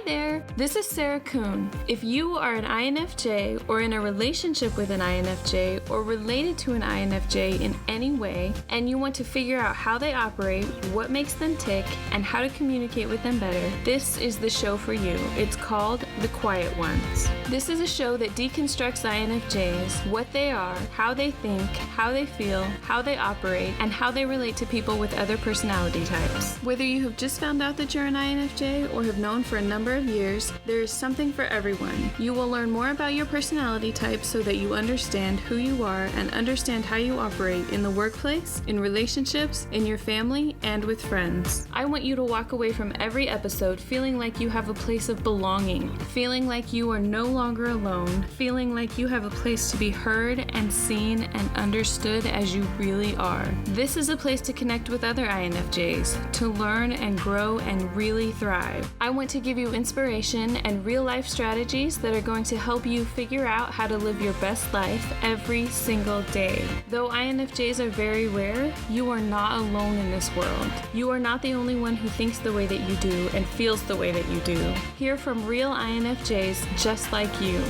there, this is Sarah Kuhn. If you are an INFJ or in a relationship with an INFJ or related to an INFJ in any way, and you want to figure out how they operate, what makes them tick, and how to communicate with them better, this is the show for you. It's called The Quiet Ones. This is a show that deconstructs INFJs, what they are, how they think, how they feel, how they operate, and how they relate to people with other personality types. Whether you have just found out that you're an INFJ or have known for a number of years, there is something for everyone. You will learn more about your personality type so that you understand who you are and understand how you operate in the workplace, in relationships, in your family, and with friends. I want you to walk away from every episode feeling like you have a place of belonging, feeling like you are no longer alone, feeling like you have a place to be heard and seen and understood as you really are. This is a place to connect with other INFJs, to learn and grow and really thrive. I want to give you inspiration and real-life strategies that are going to help you figure out how to live your best life every single day. Though INFJs are very rare, you are not alone in this world. You are not the only one who thinks the way that you do and feels the way that you do. Hear from real INFJs just like you.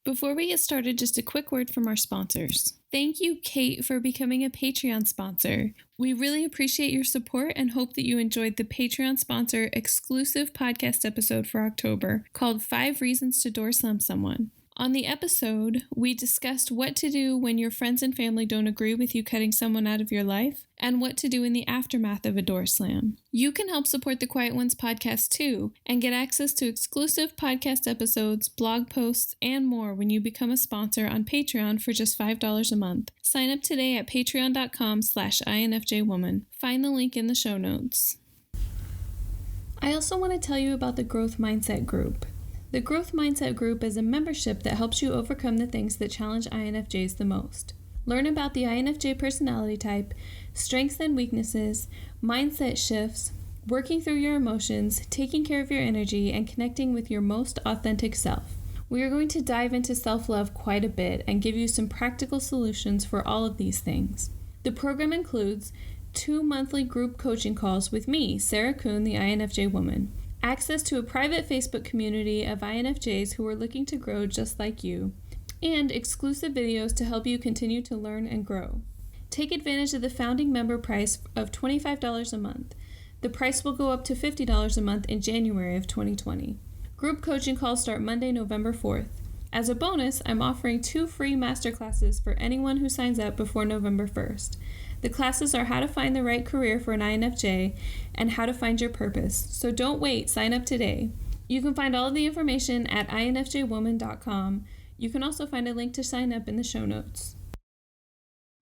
Before we get started, just a quick word from our sponsors. Thank you, Kate, for becoming a Patreon sponsor. We really appreciate your support and hope that you enjoyed the Patreon sponsor exclusive podcast episode for October called 5 Reasons to Door Slam Someone. On the episode, we discussed what to do when your friends and family don't agree with you cutting someone out of your life, and what to do in the aftermath of a door slam. You can help support the Quiet Ones podcast too, and get access to exclusive podcast episodes, blog posts, and more when you become a sponsor on Patreon for just $5 a month. Sign up today at patreon.com/INFJwoman. Find the link in the show notes. I also want to tell you about the Growth Mindset Group. The Growth Mindset Group is a membership that helps you overcome the things that challenge INFJs the most. Learn about the INFJ personality type, strengths and weaknesses, mindset shifts, working through your emotions, taking care of your energy, and connecting with your most authentic self. We are going to dive into self-love quite a bit and give you some practical solutions for all of these things. The program includes 2 monthly group coaching calls with me, Sarah Kuhn, the INFJ woman. Access to a private Facebook community of INFJs who are looking to grow just like you, and exclusive videos to help you continue to learn and grow. Take advantage of the founding member price of $25 a month. The price will go up to $50 a month in January of 2020. Group coaching calls start Monday, November 4th. As a bonus, I'm offering 2 free masterclasses for anyone who signs up before November 1st. The classes are how to find the right career for an INFJ and how to find your purpose. So don't wait, sign up today. You can find all of the information at infjwoman.com. You can also find a link to sign up in the show notes.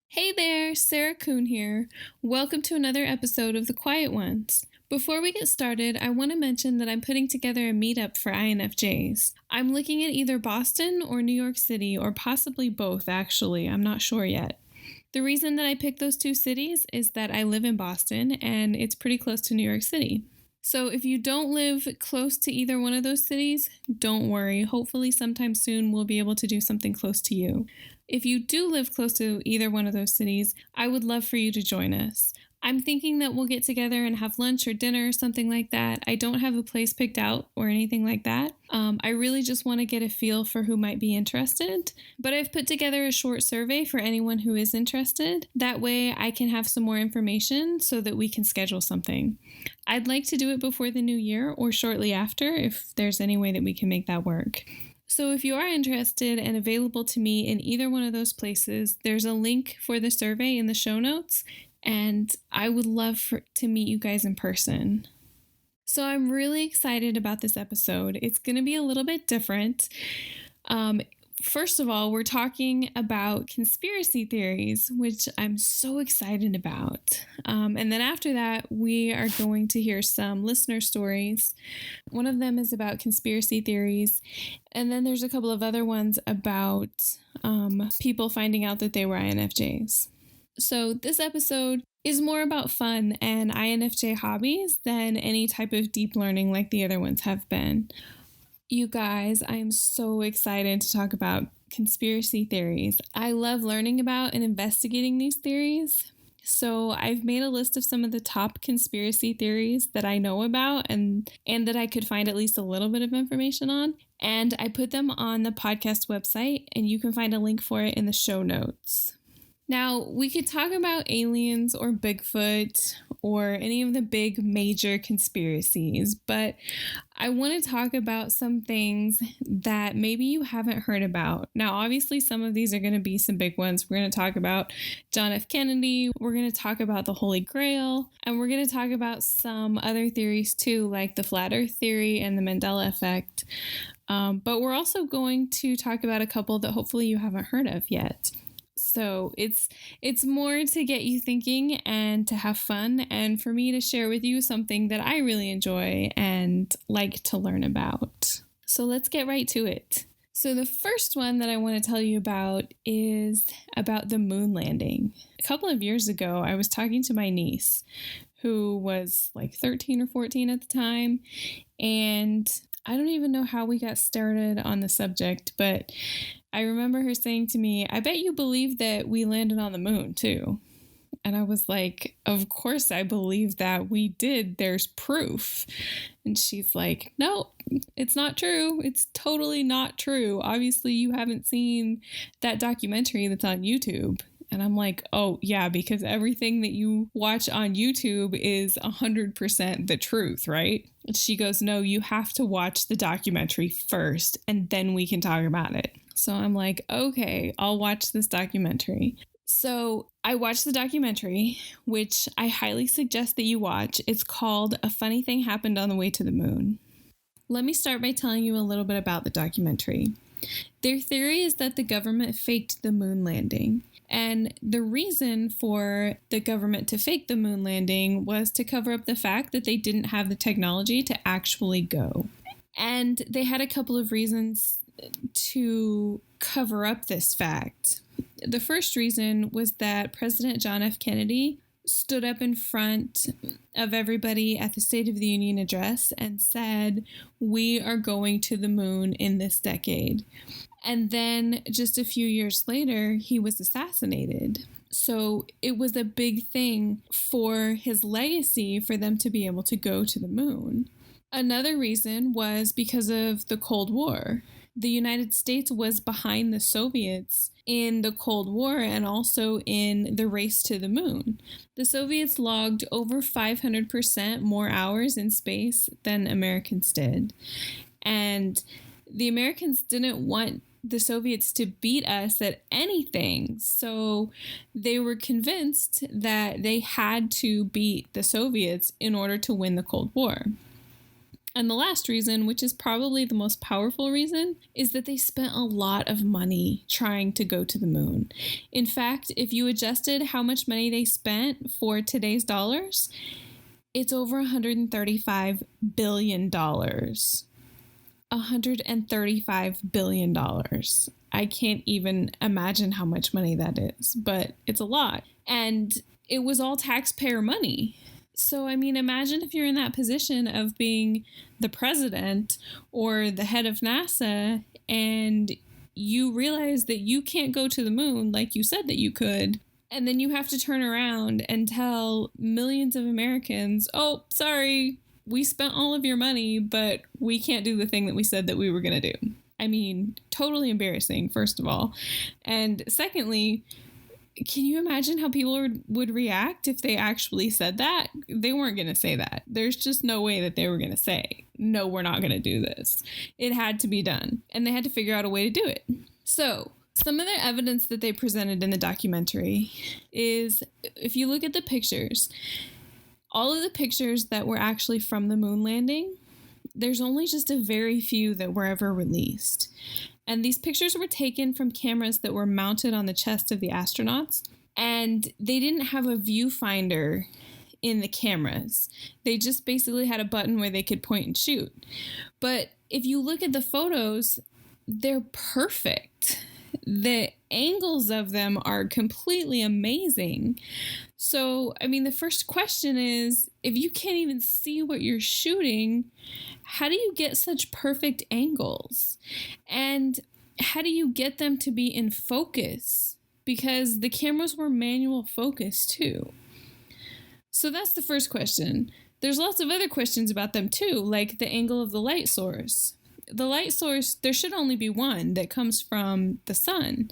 Hey there, Sarah Kuhn here. Welcome to another episode of The Quiet Ones. Before we get started, I want to mention that I'm putting together a meetup for INFJs. I'm looking at either Boston or New York City, or possibly both, actually. I'm not sure yet. The reason that I picked those 2 cities is that I live in Boston and it's pretty close to New York City. So if you don't live close to either one of those cities, don't worry. Hopefully sometime soon we'll be able to do something close to you. If you do live close to either one of those cities, I would love for you to join us. I'm thinking that we'll get together and have lunch or dinner or something like that. I don't have a place picked out or anything like that. I really just want to get a feel for who might be interested. But I've put together a short survey for anyone who is interested. That way I can have some more information so that we can schedule something. I'd like to do it before the new year or shortly after if there's any way that we can make that work. So if you are interested and available to me in either one of those places, there's a link for the survey in the show notes. And I would love to meet you guys in person. So I'm really excited about this episode. It's going to be a little bit different. First of all, we're talking about conspiracy theories, which I'm so excited about. And then after that, we are going to hear some listener stories. One of them is about conspiracy theories. And then there's a couple of other ones about people finding out that they were INFJs. So this episode is more about fun and INFJ hobbies than any type of deep learning like the other ones have been. You guys, I am so excited to talk about conspiracy theories. I love learning about and investigating these theories. So I've made a list of some of the top conspiracy theories that I know about and that I could find at least a little bit of information on. And I put them on the podcast website, and you can find a link for it in the show notes. Now, we could talk about aliens or Bigfoot or any of the big major conspiracies, but I want to talk about some things that maybe you haven't heard about. Now, obviously, some of these are going to be some big ones. We're going to talk about John F. Kennedy, we're going to talk about the Holy Grail, and we're going to talk about some other theories too, like the Flat Earth theory and the Mandela effect. But we're also going to talk about a couple that hopefully you haven't heard of yet. So it's more to get you thinking and to have fun, and for me to share with you something that I really enjoy and like to learn about. So let's get right to it. So the first one that I want to tell you about is about the moon landing. A couple of years ago, I was talking to my niece, who was like 13 or 14 at the time, and I don't even know how we got started on the subject, but I remember her saying to me, "I bet you believe that we landed on the moon too." And I was like, "Of course I believe that we did. There's proof." And she's like, "No, it's not true. It's totally not true. Obviously you haven't seen that documentary that's on YouTube." And I'm like, "Oh yeah, because everything that you watch on YouTube is 100% the truth, right?" And she goes, "No, you have to watch the documentary first and then we can talk about it." So I'm like, "Okay, I'll watch this documentary." So I watched the documentary, which I highly suggest that you watch. It's called A Funny Thing Happened on the Way to the Moon. Let me start by telling you a little bit about the documentary. Their theory is that the government faked the moon landing. And the reason for the government to fake the moon landing was to cover up the fact that they didn't have the technology to actually go. And they had a couple of reasons to cover up this fact. The first reason was that President John F. Kennedy stood up in front of everybody at the State of the Union address and said, "We are going to the moon in this decade." And then just a few years later, he was assassinated. So it was a big thing for his legacy for them to be able to go to the moon. Another reason was because of the Cold War. The United States was behind the Soviets in the Cold War and also in the race to the moon. The Soviets logged over 500% more hours in space than Americans did. And the Americans didn't want the Soviets to beat us at anything. So they were convinced that they had to beat the Soviets in order to win the Cold War. And the last reason, which is probably the most powerful reason, is that they spent a lot of money trying to go to the moon. In fact, if you adjusted how much money they spent for today's dollars, it's over $135 billion. $135 billion. I can't even imagine how much money that is, but it's a lot. And it was all taxpayer money. So, I mean, imagine if you're in that position of being the president or the head of NASA and you realize that you can't go to the moon like you said that you could. And then you have to turn around and tell millions of Americans, "Oh, sorry, we spent all of your money, but we can't do the thing that we said that we were going to do." I mean, totally embarrassing, first of all. And secondly, can you imagine how people would react if they actually said that? They weren't going to say that. There's just no way that they were going to say, "No, we're not going to do this." It had to be done, and they had to figure out a way to do it. So some of the evidence that they presented in the documentary is, if you look at the pictures, all of the pictures that were actually from the moon landing, there's only just a very few that were ever released. And these pictures were taken from cameras that were mounted on the chest of the astronauts. And they didn't have a viewfinder in the cameras. They just basically had a button where they could point and shoot. But if you look at the photos, they're perfect. The angles of them are completely amazing. So, I mean, the first question is, if you can't even see what you're shooting, how do you get such perfect angles? And how do you get them to be in focus because the cameras were manual focus too. So that's the first question. There's lots of other questions about them too, like the angle of the light source. The light source, there should only be one that comes from the sun,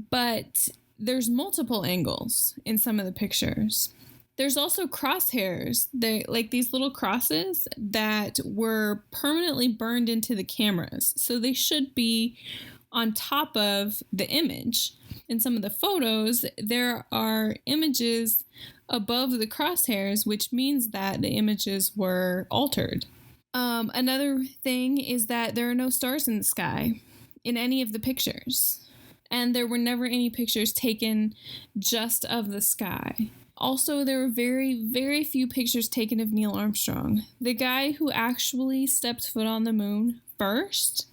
but there's multiple angles in some of the pictures. There's also crosshairs, like these little crosses that were permanently burned into the cameras. So they should be on top of the image. In some of the photos, there are images above the crosshairs, which means that the images were altered. Another thing is that there are no stars in the sky in any of the pictures. And there were never any pictures taken just of the sky. Also, there were very, very few pictures taken of Neil Armstrong. The guy who actually stepped foot on the moon first,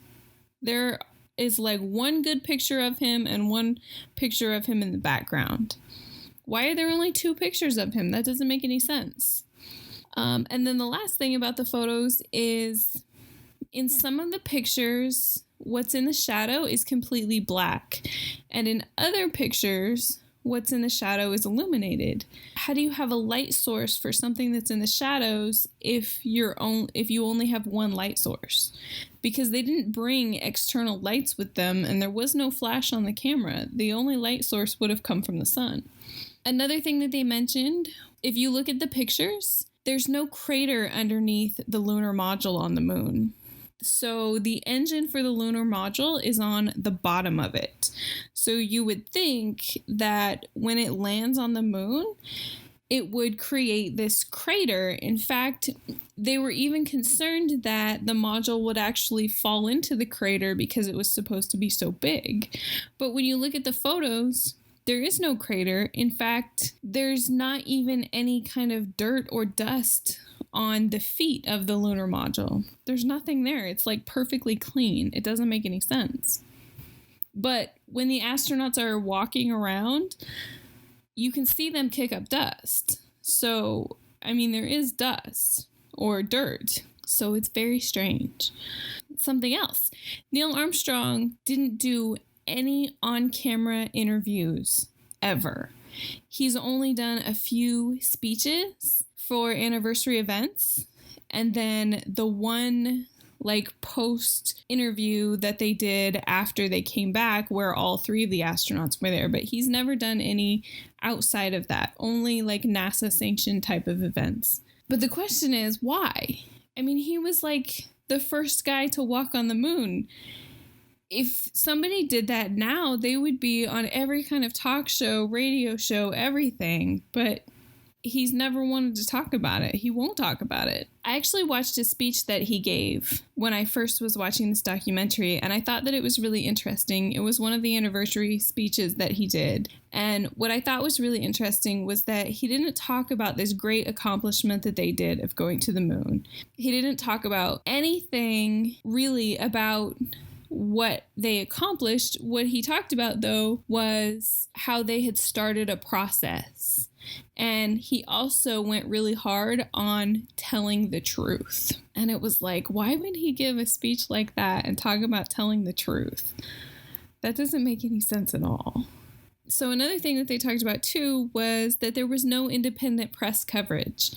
there is like one good picture of him and one picture of him in the background. Why are there only 2 pictures of him? That doesn't make any sense. And then the last thing about the photos is in some of the pictures, what's in the shadow is completely black. And in other pictures, what's in the shadow is illuminated. How do you have a light source for something that's in the shadows if you only have one light source? Because they didn't bring external lights with them and there was no flash on the camera. The only light source would have come from the sun. Another thing that they mentioned, if you look at the pictures, there's no crater underneath the lunar module on the moon. So the engine for the lunar module is on the bottom of it. So you would think that when it lands on the moon, it would create this crater. In fact, they were even concerned that the module would actually fall into the crater because it was supposed to be so big. But when you look at the photos, there is no crater. In fact, there's not even any kind of dirt or dust on the feet of the lunar module. There's nothing there. It's like perfectly clean. It doesn't make any sense. But when the astronauts are walking around, you can see them kick up dust. So, I mean, there is dust or dirt. So it's very strange. Something else. Neil Armstrong didn't do any on-camera interviews ever. He's only done a few speeches for anniversary events, and then the one post interview that they did after they came back where all 3 of the astronauts were there, but he's never done any outside of that, only NASA sanctioned type of events. But the question is, why? I mean, he was the first guy to walk on the moon. If somebody did that now, they would be on every kind of talk show, radio show, everything. But he's never wanted to talk about it. He won't talk about it. I actually watched a speech that he gave when I first was watching this documentary, and I thought that it was really interesting. It was one of the anniversary speeches that he did. And what I thought was really interesting was that he didn't talk about this great accomplishment that they did of going to the moon. He didn't talk about anything really about what they accomplished. What he talked about, though, was how they had started a process. And he also went really hard on telling the truth. And it was like, why would he give a speech like that and talk about telling the truth? That doesn't make any sense at all. So another thing that they talked about too was that there was no independent press coverage.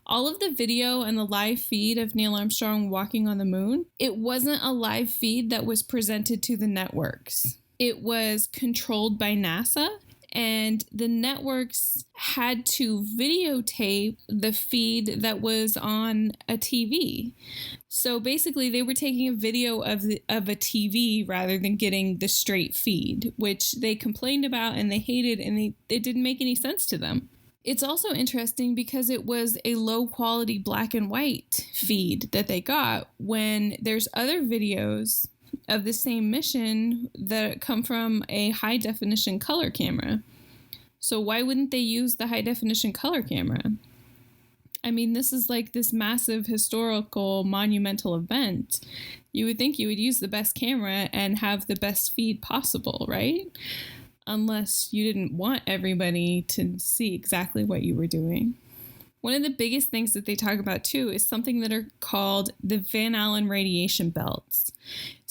All of the video and the live feed of Neil Armstrong walking on the moon, it wasn't a live feed that was presented to the networks. It was controlled by NASA, and the networks had to videotape the feed that was on a TV. So basically, they were taking a video of a TV rather than getting the straight feed, which they complained about and they hated, and it didn't make any sense to them. It's also interesting because it was a low quality black and white feed that they got when there's other videos of the same mission that come from a high definition color camera. So why wouldn't they use the high definition color camera? I mean, this is this massive historical monumental event. You would think you would use the best camera and have the best feed possible, right? Unless you didn't want everybody to see exactly what you were doing. One of the biggest things that they talk about too is something that are called the Van Allen radiation belts.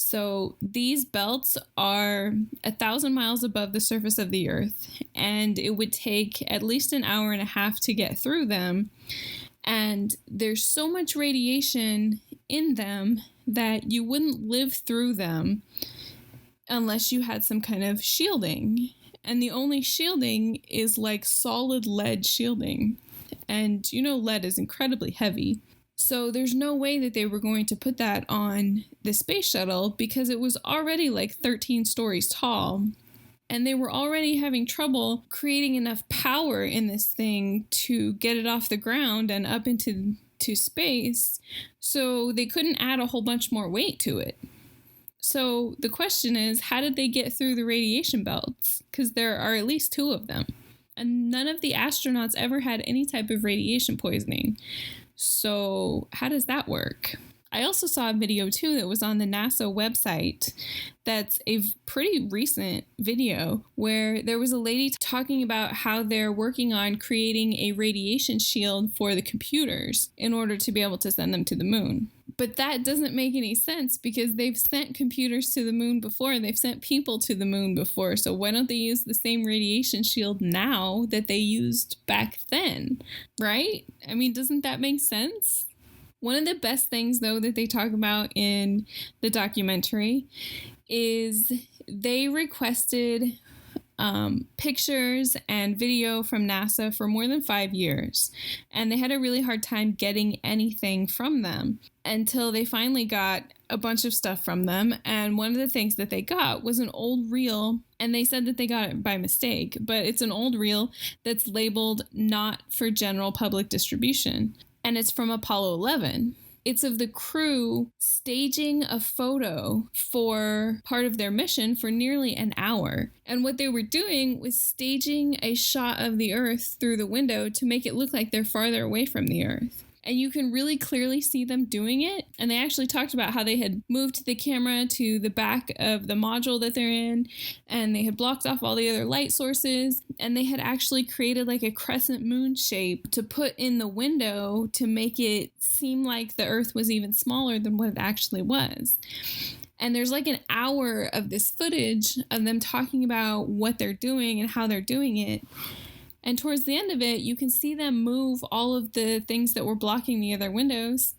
So these belts are 1,000 miles above the surface of the Earth, and it would take at least an hour and a half to get through them. And there's so much radiation in them that you wouldn't live through them unless you had some kind of shielding. And the only shielding is like solid lead shielding. And you know lead is incredibly heavy. So there's no way that they were going to put that on the space shuttle because it was already like 13 stories tall. And they were already having trouble creating enough power in this thing to get it off the ground and up into space. So they couldn't add a whole bunch more weight to it. So the question is, how did they get through the radiation belts? Because there are at least 2 of them. And none of the astronauts ever had any type of radiation poisoning. So how does that work? I also saw a video too that was on the NASA website that's a pretty recent video where there was a lady talking about how they're working on creating a radiation shield for the computers in order to be able to send them to the moon. But that doesn't make any sense because they've sent computers to the moon before and they've sent people to the moon before. So why don't they use the same radiation shield now that they used back then, right? I mean, doesn't that make sense? One of the best things, though, that they talk about in the documentary is they requested pictures and video from NASA for more than 5 years. And they had a really hard time getting anything from them until they finally got a bunch of stuff from them. And one of the things that they got was an old reel. And they said that they got it by mistake, but it's an old reel that's labeled not for general public distribution. And it's from Apollo 11. It's of the crew staging a photo for part of their mission for nearly an hour. And what they were doing was staging a shot of the Earth through the window to make it look like they're farther away from the Earth. And you can really clearly see them doing it. And they actually talked about how they had moved the camera to the back of the module that they're in, and they had blocked off all the other light sources, and they had actually created like a crescent moon shape to put in the window to make it seem like the Earth was even smaller than what it actually was. And there's like an hour of this footage of them talking about what they're doing and how they're doing it. And towards the end of it, you can see them move all of the things that were blocking the other windows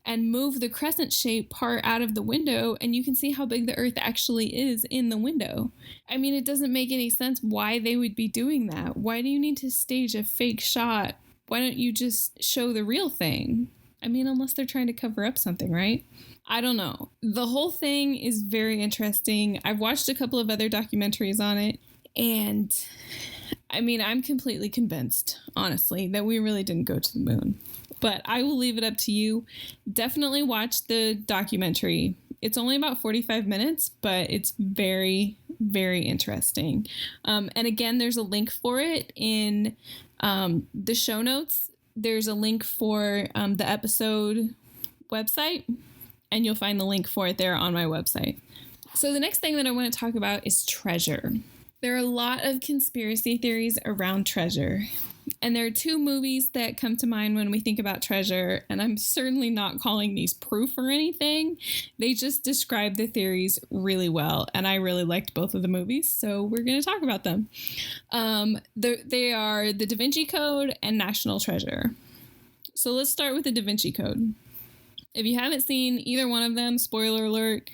and move the crescent shaped part out of the window. And you can see how big the Earth actually is in the window. I mean, it doesn't make any sense why they would be doing that. Why do you need to stage a fake shot? Why don't you just show the real thing? I mean, unless they're trying to cover up something, right? I don't know. The whole thing is very interesting. I've watched a couple of other documentaries on it. And I mean, I'm completely convinced, honestly, that we really didn't go to the moon. But I will leave it up to you. Definitely watch the documentary. It's only about 45 minutes, but it's very, very interesting. And again, there's a link for it in the show notes. There's a link for the episode website, and you'll find the link for it there on my website. So the next thing that I want to talk about is treasure. There are a lot of conspiracy theories around treasure, and there are 2 movies that come to mind when we think about treasure, and I'm certainly not calling these proof or anything. They just describe the theories really well, and I really liked both of the movies, so we're going to talk about them. They are The Da Vinci Code and National Treasure. So let's start with The Da Vinci Code. If you haven't seen either one of them, spoiler alert,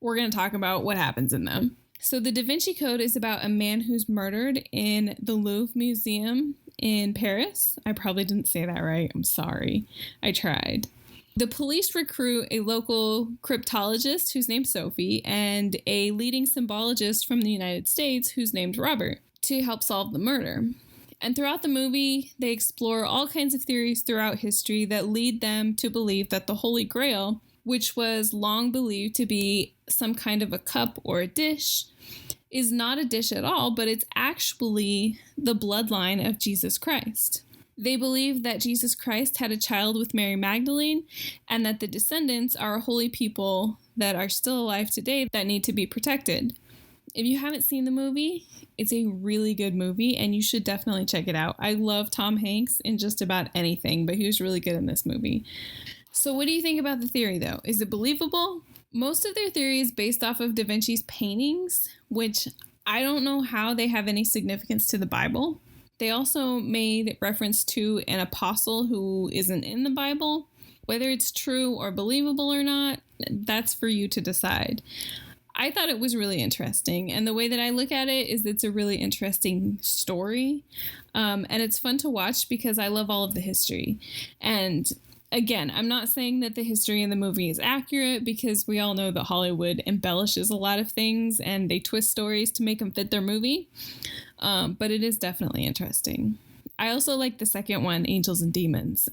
we're going to talk about what happens in them. So the Da Vinci Code is about a man who's murdered in the Louvre Museum in Paris. I probably didn't say that right. I'm sorry. I tried. The police recruit a local cryptologist who's named Sophie and a leading symbologist from the United States who's named Robert to help solve the murder. And throughout the movie, they explore all kinds of theories throughout history that lead them to believe that the Holy Grail, which was long believed to be some kind of a cup or a dish, is not a dish at all, but it's actually the bloodline of Jesus Christ. They believe that Jesus Christ had a child with Mary Magdalene, and that the descendants are a holy people that are still alive today that need to be protected. If you haven't seen the movie, it's a really good movie, and you should definitely check it out. I love Tom Hanks in just about anything, but he was really good in this movie. So what do you think about the theory, though? Is it believable? Most of their theory is based off of Da Vinci's paintings, which I don't know how they have any significance to the Bible. They also made reference to an apostle who isn't in the Bible. Whether it's true or believable or not, that's for you to decide. I thought it was really interesting, and the way that I look at it is it's a really interesting story, and it's fun to watch because I love all of the history. And again, I'm not saying that the history in the movie is accurate, because we all know that Hollywood embellishes a lot of things and they twist stories to make them fit their movie, but it is definitely interesting. I also like the second one, Angels and Demons,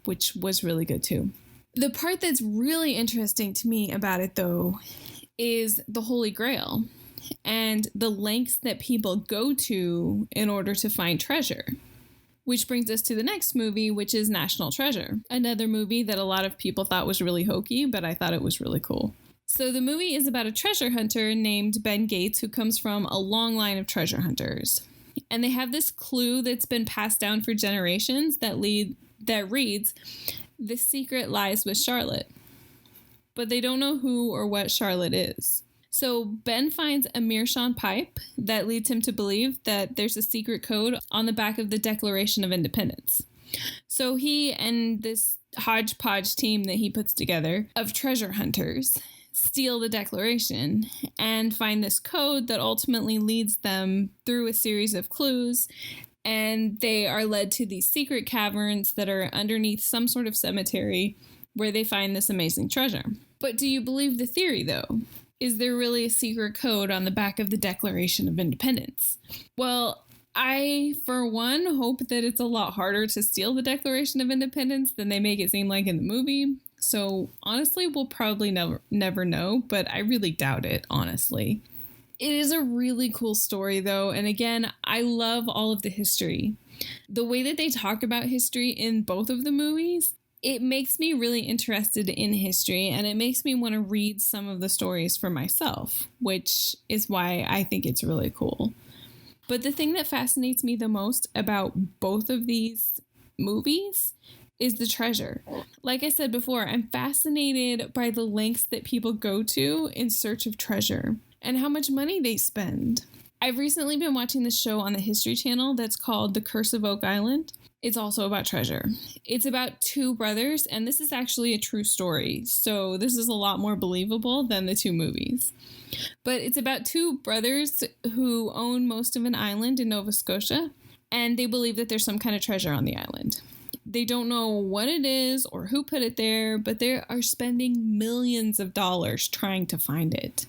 which was really good too. The part that's really interesting to me about it, though, is the Holy Grail and the lengths that people go to in order to find treasure. Which brings us to the next movie, which is National Treasure, another movie that a lot of people thought was really hokey, but I thought it was really cool. So the movie is about a treasure hunter named Ben Gates who comes from a long line of treasure hunters. And they have this clue that's been passed down for generations that reads, "The secret lies with Charlotte." But they don't know who or what Charlotte is. So Ben finds a meerschaum pipe that leads him to believe that there's a secret code on the back of the Declaration of Independence. So he and this hodgepodge team that he puts together of treasure hunters steal the Declaration and find this code that ultimately leads them through a series of clues, and they are led to these secret caverns that are underneath some sort of cemetery where they find this amazing treasure. But do you believe the theory, though? Is there really a secret code on the back of the Declaration of Independence? Well, I, for one, hope that it's a lot harder to steal the Declaration of Independence than they make it seem like in the movie. So honestly, we'll probably never know, but I really doubt it, honestly. It is a really cool story, though, and again, I love all of the history. The way that they talk about history in both of the movies, it makes me really interested in history, and it makes me want to read some of the stories for myself, which is why I think it's really cool. But the thing that fascinates me the most about both of these movies is the treasure. Like I said before, I'm fascinated by the lengths that people go to in search of treasure and how much money they spend. I've recently been watching this show on the History Channel that's called The Curse of Oak Island. It's also about treasure. It's about two brothers, and this is actually a true story, so this is a lot more believable than the two movies. But it's about two brothers who own most of an island in Nova Scotia, and they believe that there's some kind of treasure on the island. They don't know what it is or who put it there, but they are spending millions of dollars trying to find it.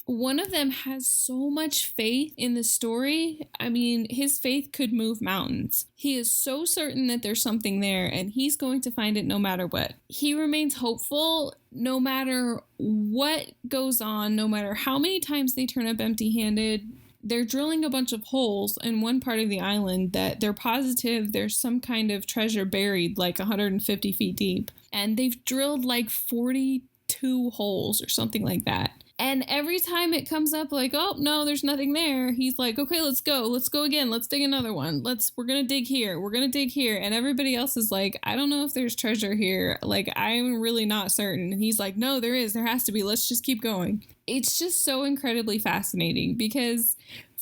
One of them has so much faith in the story. I mean, his faith could move mountains. He is so certain that there's something there, and he's going to find it no matter what. He remains hopeful no matter what goes on, no matter how many times they turn up empty-handed. They're drilling a bunch of holes in one part of the island that they're positive there's some kind of treasure buried like 150 feet deep. And they've drilled like 42 holes or something like that. And every time it comes up like, oh, no, there's nothing there, he's like, okay, let's go again. Let's dig another one. We're going to dig here. We're going to dig here. And everybody else is like, I don't know if there's treasure here. Like, I'm really not certain. And he's like, no, there is. There has to be. Let's just keep going. It's just so incredibly fascinating because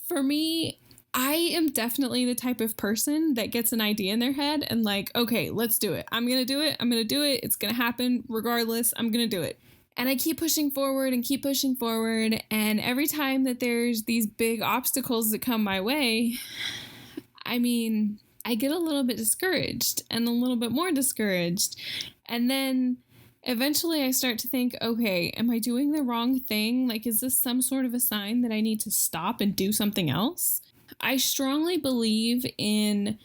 for me, I am definitely the type of person that gets an idea in their head and like, okay, let's do it. I'm going to do it. I'm going to do it. It's going to happen regardless. I'm going to do it. And I keep pushing forward and keep pushing forward. And every time that there's these big obstacles that come my way, I mean, I get a little bit discouraged and a little bit more discouraged. And then eventually I start to think, okay, am I doing the wrong thing? Like, is this some sort of a sign that I need to stop and do something else? I strongly believe in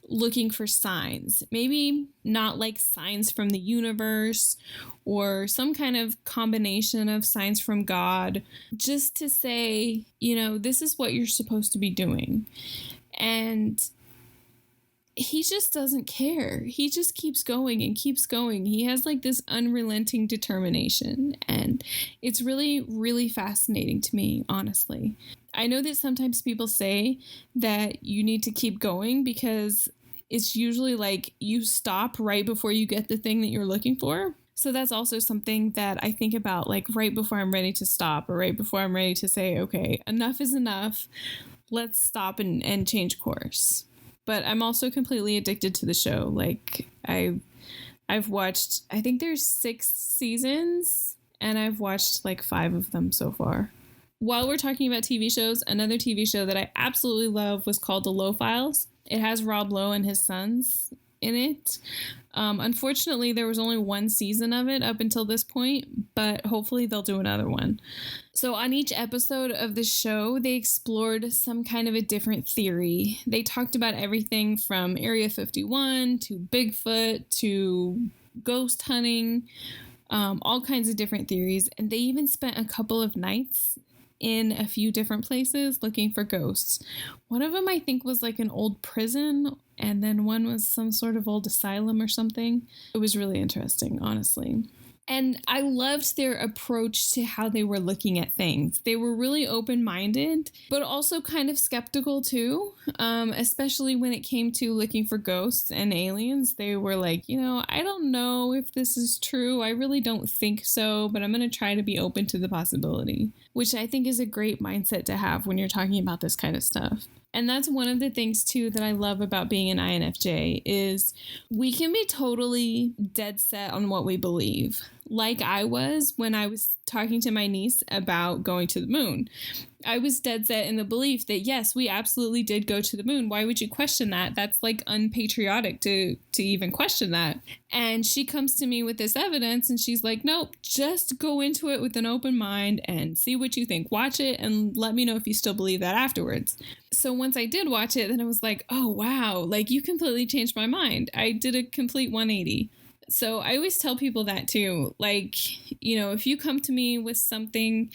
looking for signs, maybe not like signs from the universe or some kind of combination of signs from God, just to say, you know, this is what you're supposed to be doing. And he just doesn't care. He just keeps going and keeps going. He has like this unrelenting determination, and it's really, really fascinating to me, honestly. I know that sometimes people say that you need to keep going because it's usually like you stop right before you get the thing that you're looking for. So that's also something that I think about, like right before I'm ready to stop, or right before I'm ready to say, okay, enough is enough. Let's stop and change course. But I'm also completely addicted to the show. Like I've watched, I think there's 6 seasons, and I've watched like 5 of them so far. While we're talking about TV shows, another TV show that I absolutely love was called The Lowe Files. It has Rob Lowe and his sons in it. Unfortunately, there was only 1 season of it up until this point, but hopefully they'll do another one. So on each episode of the show, they explored some kind of a different theory. They talked about everything from Area 51 to Bigfoot to ghost hunting, all kinds of different theories. And they even spent a couple of nights in a few different places looking for ghosts. One of them I think was like an old prison, and then one was some sort of old asylum or something. It was really interesting, honestly. And I loved their approach to how they were looking at things. They were really open-minded, but also kind of skeptical too, especially when it came to looking for ghosts and aliens. They were like, I don't know if this is true. I really don't think so, but I'm going to try to be open to the possibility, which I think is a great mindset to have when you're talking about this kind of stuff. And that's one of the things, too, that I love about being an INFJ is we can be totally dead set on what we believe. Like I was when I was talking to my niece about going to the moon. I was dead set in the belief that, yes, we absolutely did go to the moon. Why would you question that? That's like unpatriotic to even question that. And she comes to me with this evidence and she's like, nope, just go into it with an open mind and see what you think. Watch it and let me know if you still believe that afterwards. So once I did watch it, then I was like, oh, wow, like you completely changed my mind. I did a complete 180. So I always tell people that too. Like, if you come to me with something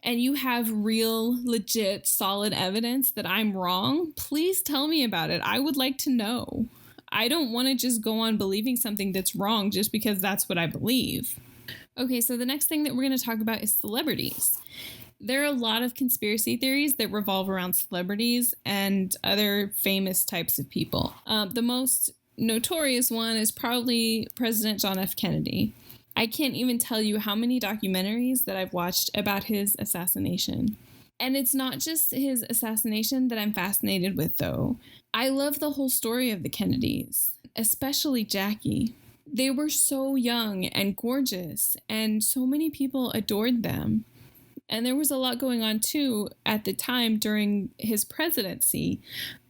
and you have real, legit, solid evidence that I'm wrong, please tell me about it. I would like to know. I don't want to just go on believing something that's wrong just because that's what I believe. Okay, so the next thing that we're going to talk about is celebrities. There are a lot of conspiracy theories that revolve around celebrities and other famous types of people. The most notorious one is probably President John F. Kennedy. I can't even tell you how many documentaries that I've watched about his assassination. And it's not just his assassination that I'm fascinated with, though. I love the whole story of the Kennedys, especially Jackie. They were so young and gorgeous, and so many people adored them. And there was a lot going on, too, at the time during his presidency,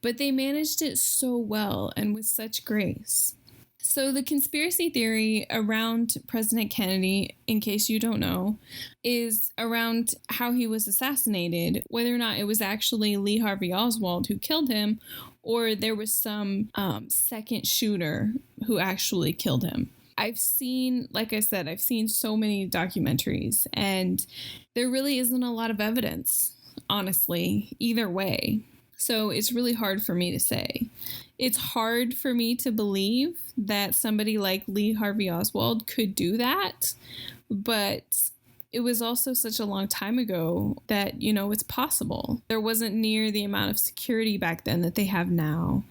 but they managed it so well and with such grace. So the conspiracy theory around President Kennedy, in case you don't know, is around how he was assassinated, whether or not it was actually Lee Harvey Oswald who killed him, or there was some second shooter who actually killed him. I've seen so many documentaries, and there really isn't a lot of evidence, honestly, either way. So it's really hard for me to say. It's hard for me to believe that somebody like Lee Harvey Oswald could do that, but it was also such a long time ago that, it's possible. There wasn't near the amount of security back then that they have now,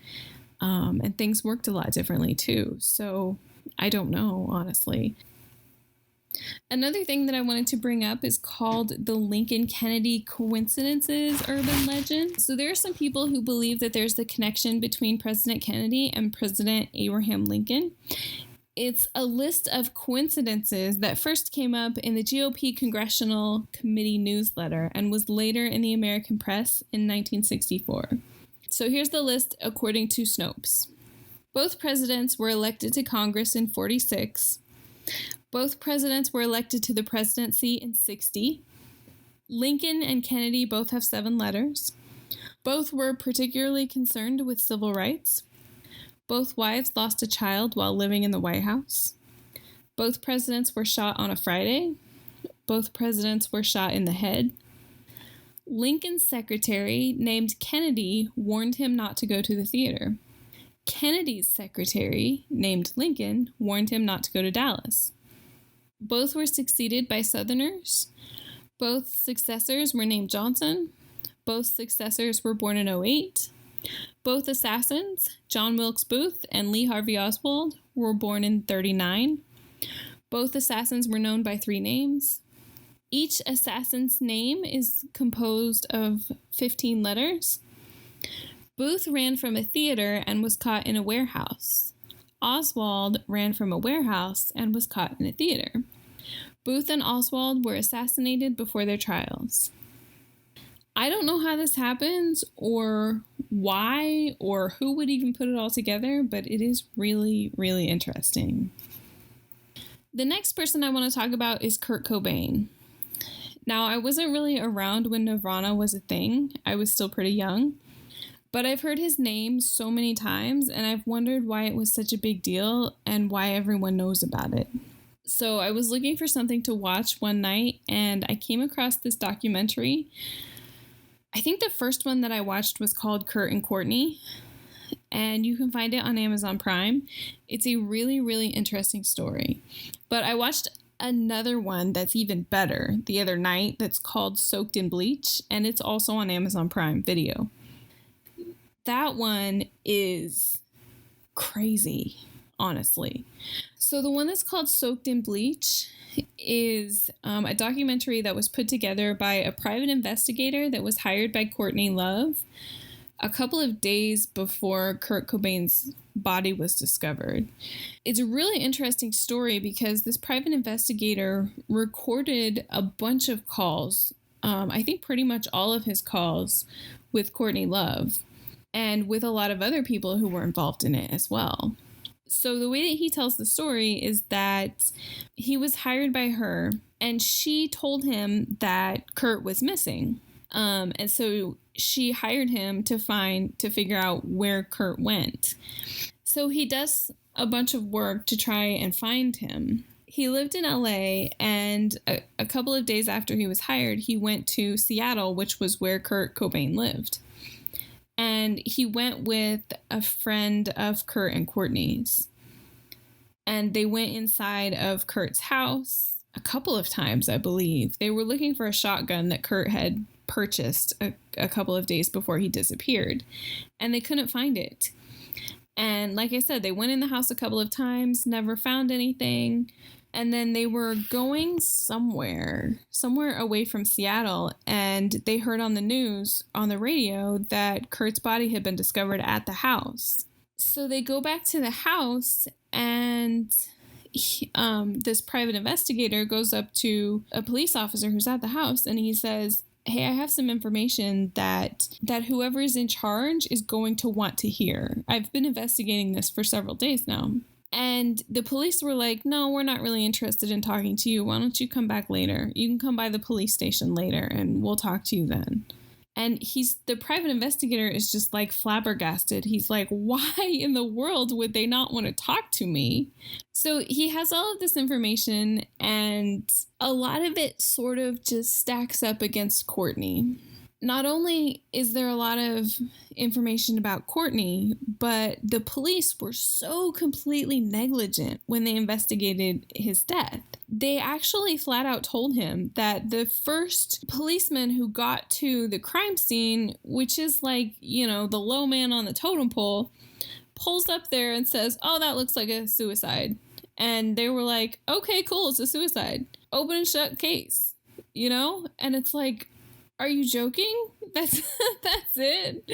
and things worked a lot differently too. So I don't know, honestly. Another thing that I wanted to bring up is called the Lincoln-Kennedy coincidences urban legend. So there are some people who believe that there's the connection between President Kennedy and President Abraham Lincoln. It's a list of coincidences that first came up in the GOP Congressional Committee newsletter and was later in the American press in 1964. So here's the list according to Snopes. Both presidents were elected to Congress in 46. Both presidents were elected to the presidency in 60. Lincoln and Kennedy both have 7 letters. Both were particularly concerned with civil rights. Both wives lost a child while living in the White House. Both presidents were shot on a Friday. Both presidents were shot in the head. Lincoln's secretary, named Kennedy, warned him not to go to the theater. Kennedy's secretary, named Lincoln, warned him not to go to Dallas. Both were succeeded by Southerners. Both successors were named Johnson. Both successors were born in 2008. Both assassins, John Wilkes Booth and Lee Harvey Oswald, were born in 1939. Both assassins were known by 3 names. Each assassin's name is composed of 15 letters. Booth ran from a theater and was caught in a warehouse. Oswald ran from a warehouse and was caught in a theater. Booth and Oswald were assassinated before their trials. I don't know how this happens or why or who would even put it all together, but it is really, really interesting. The next person I want to talk about is Kurt Cobain. Now, I wasn't really around when Nirvana was a thing. I was still pretty young. But I've heard his name so many times, and I've wondered why it was such a big deal and why everyone knows about it. So I was looking for something to watch one night, and I came across this documentary. I think the first one that I watched was called Kurt and Courtney, and you can find it on Amazon Prime. It's a really, really interesting story. But I watched another one that's even better the other night that's called Soaked in Bleach, and it's also on Amazon Prime Video. That one is crazy, honestly. So the one that's called Soaked in Bleach is a documentary that was put together by a private investigator that was hired by Courtney Love a couple of days before Kurt Cobain's body was discovered. It's a really interesting story because this private investigator recorded a bunch of calls, I think pretty much all of his calls with Courtney Love, and with a lot of other people who were involved in it as well. So the way that he tells the story is that he was hired by her and she told him that Kurt was missing. And so she hired him to figure out where Kurt went. So he does a bunch of work to try and find him. He lived in LA, and a couple of days after he was hired, he went to Seattle, which was where Kurt Cobain lived. And he went with a friend of Kurt and Courtney's. And they went inside of Kurt's house a couple of times, I believe. They were looking for a shotgun that Kurt had purchased a couple of days before he disappeared. And they couldn't find it. And like I said, they went in the house a couple of times, never found anything. And then they were going somewhere away from Seattle, and they heard on the news, on the radio, that Kurt's body had been discovered at the house. So they go back to the house, and this private investigator goes up to a police officer who's at the house, and he says, "Hey, I have some information that whoever is in charge is going to want to hear. I've been investigating this for several days now." And the police were like, "No, we're not really interested in talking to you. Why don't you come back later? You can come by the police station later and we'll talk to you then." And the private investigator is just like flabbergasted. He's like, why in the world would they not want to talk to me? So he has all of this information, and a lot of it sort of just stacks up against Courtney. Not only is there a lot of information about Courtney, but the police were so completely negligent when they investigated his death. They actually flat out told him that the first policeman who got to the crime scene, which is like, the low man on the totem pole, pulls up there and says, "Oh, that looks like a suicide." And they were like, "Okay, cool, it's a suicide. Open and shut case." And it's like, are you joking? That's it?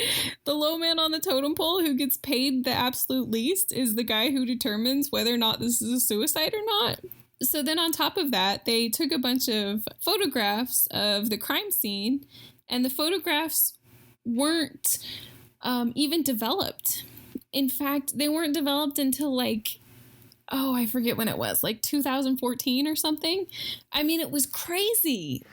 The low man on the totem pole who gets paid the absolute least is the guy who determines whether or not this is a suicide or not? So then on top of that, they took a bunch of photographs of the crime scene, and the photographs weren't even developed. In fact, they weren't developed until I forget when it was, 2014 or something. I mean, it was crazy.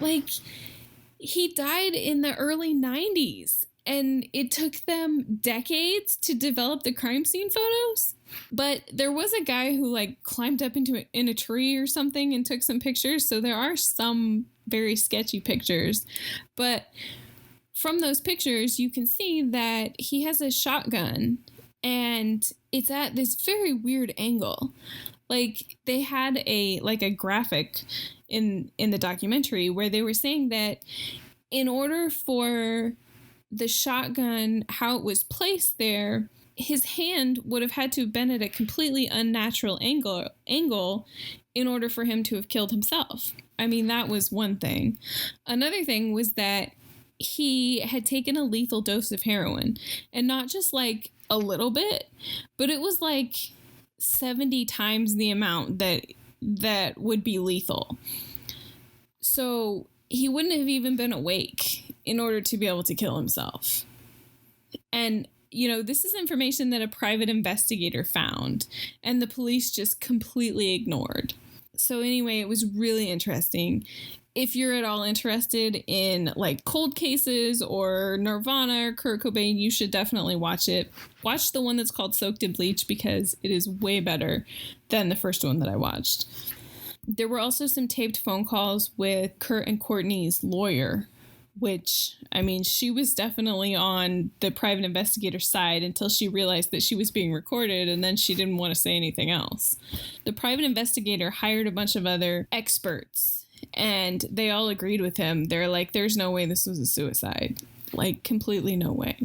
He died in the early 90s, and it took them decades to develop the crime scene photos. But there was a guy who climbed up in a tree or something and took some pictures. So there are some very sketchy pictures. But from those pictures, you can see that he has a shotgun, and it's at this very weird angle. They had a graphic in the documentary where they were saying that in order for the shotgun, how it was placed there, his hand would have had to have been at a completely unnatural angle in order for him to have killed himself. I mean, that was one thing. Another thing was that he had taken a lethal dose of heroin, and not just like a little bit, but it was like 70 times the amount that would be lethal. So he wouldn't have even been awake in order to be able to kill himself. And, you know, this is information that a private investigator found and the police just completely ignored. So anyway, it was really interesting. If you're at all interested in like cold cases or Nirvana or Kurt Cobain, you should definitely watch it. Watch the one that's called Soaked in Bleach because it is way better than the first one that I watched. There were also some taped phone calls with Kurt and Courtney's lawyer, which, I mean, she was definitely on the private investigator's side until she realized that she was being recorded, and then she didn't want to say anything else. The private investigator hired a bunch of other experts, and they all agreed with him. They're like, there's no way this was a suicide. Like, completely no way.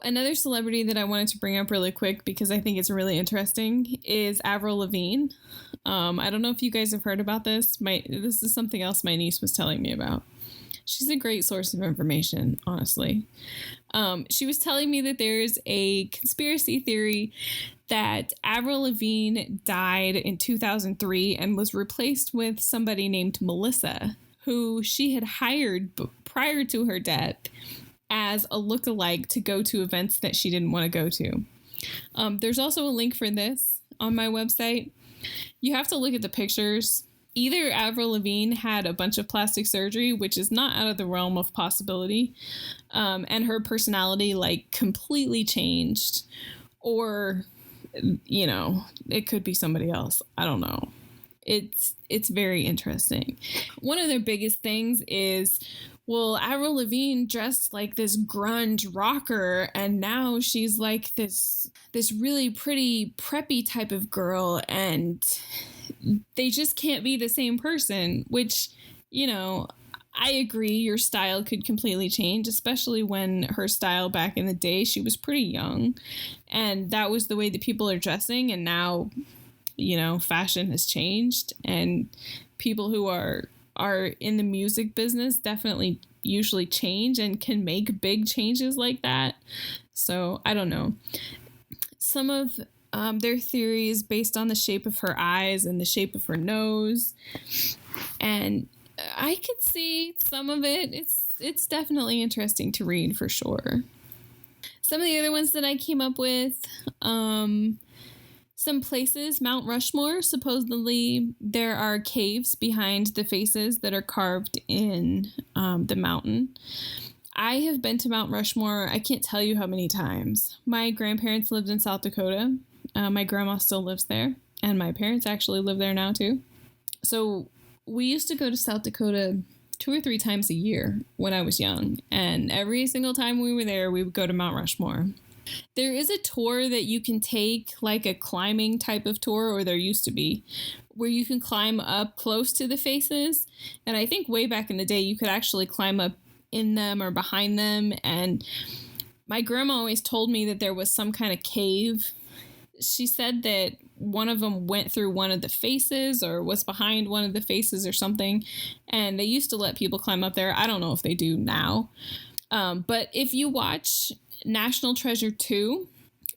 Another celebrity that I wanted to bring up really quick because I think it's really interesting is Avril Lavigne. I don't know if you guys have heard about this. This is something else my niece was telling me about. She's a great source of information, honestly. She was telling me that there's a conspiracy theory that Avril Lavigne died in 2003 and was replaced with somebody named Melissa, who she had hired prior to her death as a lookalike to go to events that she didn't want to go to. There's also a link for this on my website. You have to look at the pictures. Either Avril Lavigne had a bunch of plastic surgery, which is not out of the realm of possibility, and her personality like completely changed, or, you know, it could be somebody else. I don't know. It's very interesting. One of their biggest things is, well, Avril Lavigne dressed like this grunge rocker, and now she's like this really pretty preppy type of girl, and they just can't be the same person, which, you know, I agree your style could completely change, especially when her style back in the day, she was pretty young, and that was the way that people are dressing, and now, you know, fashion has changed, and people who are in the music business definitely usually change and can make big changes like that. So I don't know. Some of their theories based on the shape of her eyes and the shape of her nose, and I could see some of it. It's definitely interesting to read for sure. Some of the other ones that I came up with, some places, Mount Rushmore, supposedly there are caves behind the faces that are carved in the mountain. I have been to Mount Rushmore, I can't tell you how many times. My grandparents lived in South Dakota. My grandma still lives there, and my parents actually live there now too. So we used to go to South Dakota 2 or 3 times a year when I was young, and every single time we were there, we would go to Mount Rushmore. There is a tour that you can take, like a climbing type of tour, or there used to be, where you can climb up close to the faces. And I think way back in the day, you could actually climb up in them or behind them. And my grandma always told me that there was some kind of cave. She said that one of them went through one of the faces or was behind one of the faces or something. And they used to let people climb up there. I don't know if they do now. But if you watch National Treasure 2,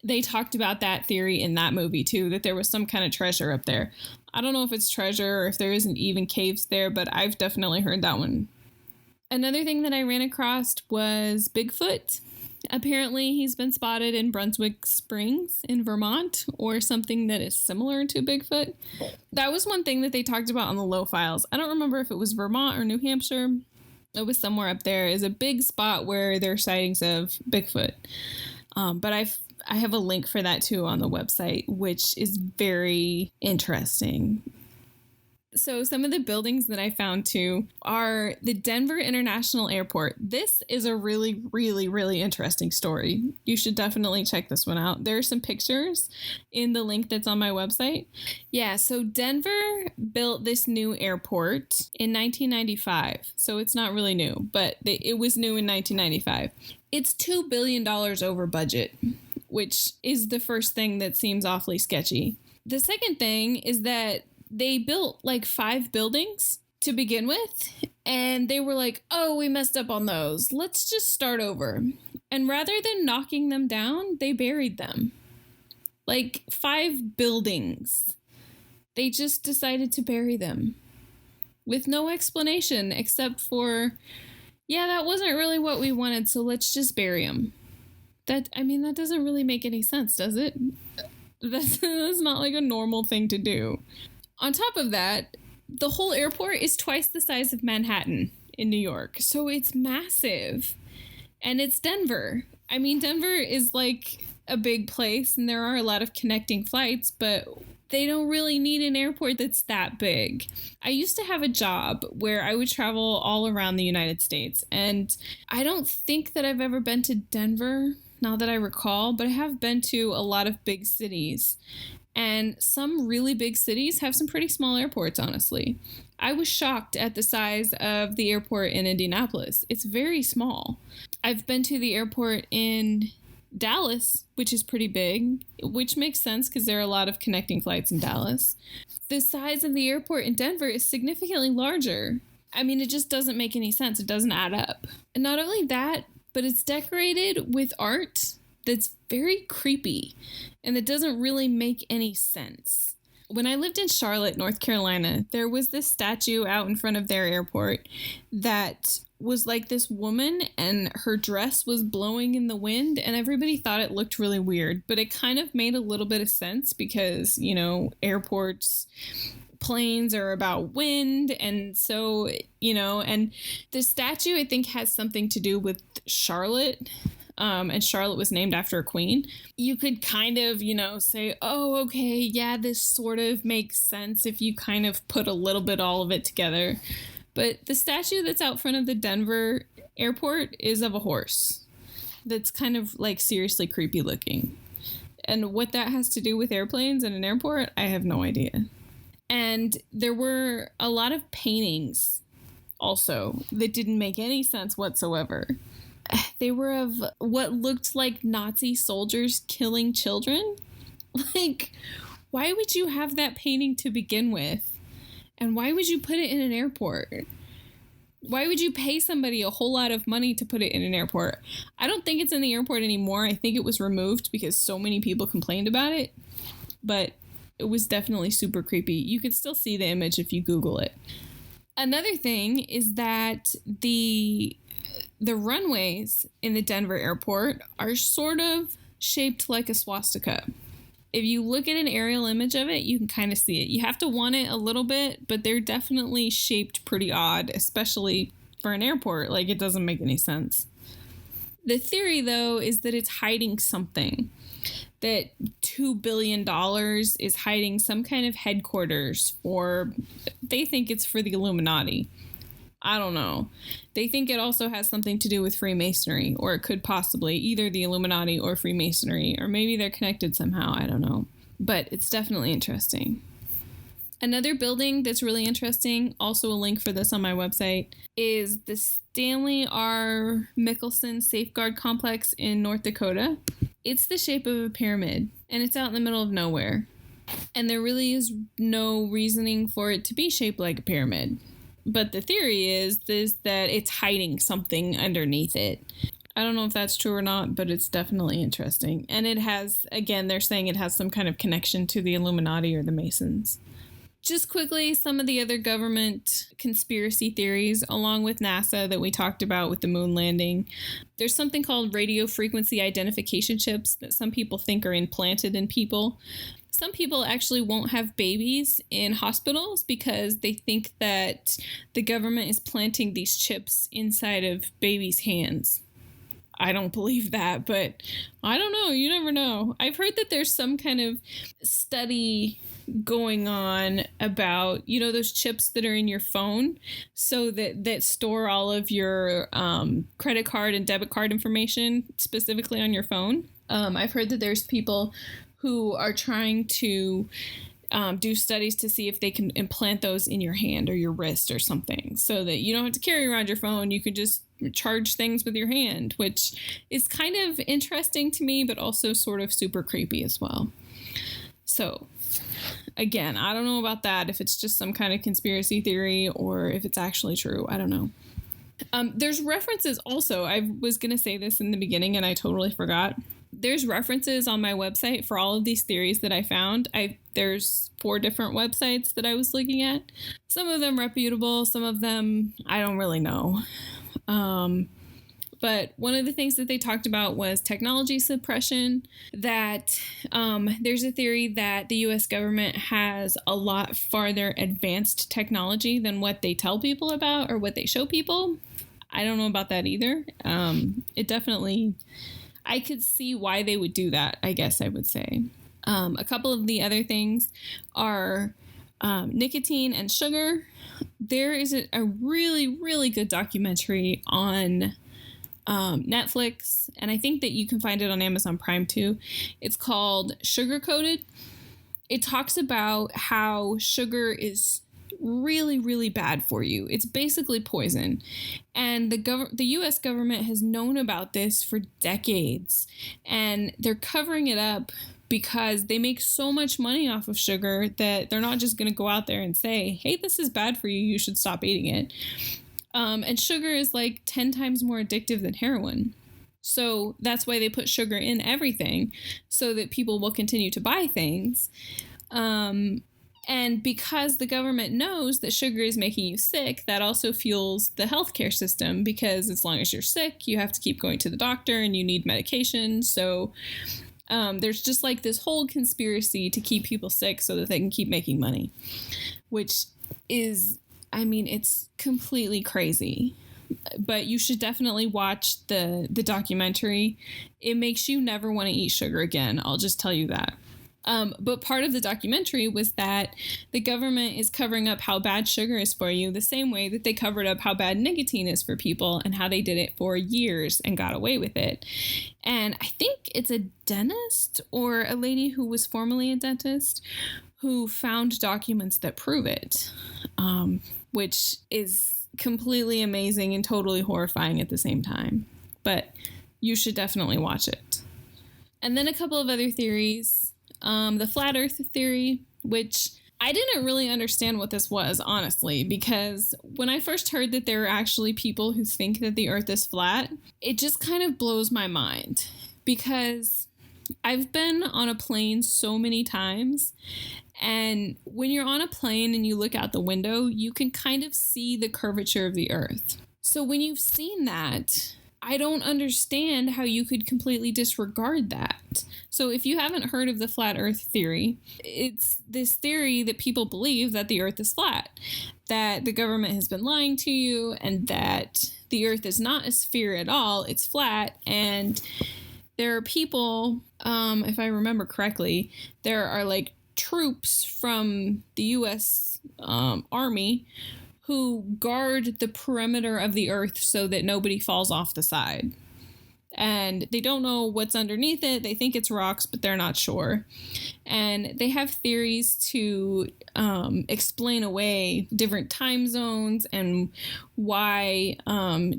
they talked about that theory in that movie too, that there was some kind of treasure up there. I don't know if it's treasure or if there isn't even caves there, but I've definitely heard that one. Another thing that I ran across was Bigfoot. Apparently he's been spotted in Brunswick Springs in Vermont, or something that is similar to Bigfoot. That was one thing that they talked about on the Low Files. I don't remember if it was Vermont or New Hampshire. It was somewhere up there. Is a big spot where there are sightings of Bigfoot. But I have a link for that too on the website, which is very interesting. So some of the buildings that I found too are the Denver International Airport. This is a really, really, really interesting story. You should definitely check this one out. There are some pictures in the link that's on my website. Yeah, so Denver built this new airport in 1995. So it's not really new, but it was new in 1995. It's $2 billion over budget. which is the first thing that seems awfully sketchy. The second thing is that they built like 5 buildings to begin with, and they were like, oh, we messed up on those. Let's just start over. And rather than knocking them down, they buried them. Like 5 buildings. They just decided to bury them with no explanation except for, yeah, that wasn't really what we wanted, so let's just bury them. That doesn't really make any sense, does it? That's not like a normal thing to do. On top of that, the whole airport is twice the size of Manhattan in New York. So it's massive. And it's Denver. I mean, Denver is like a big place and there are a lot of connecting flights, but they don't really need an airport that's that big. I used to have a job where I would travel all around the United States. And I don't think that I've ever been to Denver, now that I recall, but I have been to a lot of big cities. And some really big cities have some pretty small airports, honestly. I was shocked at the size of the airport in Indianapolis. It's very small. I've been to the airport in Dallas, which is pretty big, which makes sense because there are a lot of connecting flights in Dallas. The size of the airport in Denver is significantly larger. I mean, it just doesn't make any sense. It doesn't add up. And not only that, but it's decorated with art that's very creepy and that doesn't really make any sense. When I lived in Charlotte, North Carolina, there was this statue out in front of their airport that was like this woman and her dress was blowing in the wind and everybody thought it looked really weird, but it kind of made a little bit of sense because, you know, airports, planes are about wind, and so, you know, and the statue I think has something to do with Charlotte. And Charlotte was named after a queen. You could kind of, you know, say, oh, okay, yeah, this sort of makes sense if you kind of put a little bit all of it together. But the statue that's out front of the Denver airport is of a horse that's kind of like seriously creepy looking. And what that has to do with airplanes and an airport, I have no idea. And there were a lot of paintings also that didn't make any sense whatsoever. They were of what looked like Nazi soldiers killing children. Like, why would you have that painting to begin with? And why would you put it in an airport? Why would you pay somebody a whole lot of money to put it in an airport? I don't think it's in the airport anymore. I think it was removed because so many people complained about it. But it was definitely super creepy. You can still see the image if you Google it. Another thing is that the runways in the Denver airport are sort of shaped like a swastika. If you look at an aerial image of it, you can kind of see it. You have to want it a little bit, but they're definitely shaped pretty odd, especially for an airport. Like, it doesn't make any sense. The theory, though, is that it's hiding something. That $2 billion is hiding some kind of headquarters, or they think it's for the Illuminati. I don't know. They think it also has something to do with Freemasonry, or it could possibly either the Illuminati or Freemasonry, or maybe they're connected somehow. I don't know. But it's definitely interesting. Another building that's really interesting, also a link for this on my website, is the Stanley R. Mickelson Safeguard Complex in North Dakota. It's the shape of a pyramid, and it's out in the middle of nowhere. And there really is no reasoning for it to be shaped like a pyramid. But the theory is that it's hiding something underneath it. I don't know if that's true or not, but it's definitely interesting. And it has, again, they're saying it has some kind of connection to the Illuminati or the Masons. Just quickly, some of the other government conspiracy theories, along with NASA that we talked about with the moon landing. There's something called radio frequency identification chips that some people think are implanted in people. Some people actually won't have babies in hospitals because they think that the government is planting these chips inside of babies' hands. I don't believe that, but I don't know. You never know. I've heard that there's some kind of study going on about, you know, those chips that are in your phone, so that store all of your credit card and debit card information specifically on your phone. I've heard that there's people who are trying to do studies to see if they can implant those in your hand or your wrist or something, so that you don't have to carry around your phone. You can just charge things with your hand, which is kind of interesting to me, but also sort of super creepy as well. So again, I don't know about that, if it's just some kind of conspiracy theory or if it's actually true. I don't know. There's references also. I was going to say this in the beginning and I totally forgot. There's references on my website for all of these theories that I found. There's 4 different websites that I was looking at. Some of them reputable, some of them I don't really know. But one of the things that they talked about was technology suppression, that there's a theory that the U.S. government has a lot farther advanced technology than what they tell people about or what they show people. I don't know about that either. It definitely, I could see why they would do that, I guess I would say. A couple of the other things are nicotine and sugar. There is a really, really good documentary on Netflix, and I think that you can find it on Amazon Prime too. It's called Sugar Coated. It talks about how sugar is really, really bad for you. It's basically poison. And the U.S. government has known about this for decades, and they're covering it up because they make so much money off of sugar that they're not just going to go out there and say, hey, this is bad for you, you should stop eating it. And sugar is like 10 times more addictive than heroin. So that's why they put sugar in everything, so that people will continue to buy things. And because the government knows that sugar is making you sick, that also fuels the healthcare system, because as long as you're sick, you have to keep going to the doctor and you need medication. So there's just like this whole conspiracy to keep people sick so that they can keep making money, which is, I mean, it's completely crazy. But you should definitely watch the documentary. It makes you never want to eat sugar again. I'll just tell you that. But part of the documentary was that the government is covering up how bad sugar is for you the same way that they covered up how bad nicotine is for people, and how they did it for years and got away with it. And I think it's a dentist or a lady who was formerly a dentist who found documents that prove it, which is completely amazing and totally horrifying at the same time. But you should definitely watch it. And then a couple of other theories. The flat earth theory, which I didn't really understand what this was, honestly, because when I first heard that there are actually people who think that the earth is flat, it just kind of blows my mind, because I've been on a plane so many times, and when you're on a plane and you look out the window, you can kind of see the curvature of the earth. So when you've seen that, I don't understand how you could completely disregard that. So if you haven't heard of the flat earth theory, it's this theory that people believe that the earth is flat, that the government has been lying to you, and that the earth is not a sphere at all, it's flat. And there are people, if I remember correctly, there are like troops from the U.S. Army who guard the perimeter of the earth so that nobody falls off the side. And they don't know what's underneath it. They think it's rocks, but they're not sure. And they have theories to explain away different time zones and why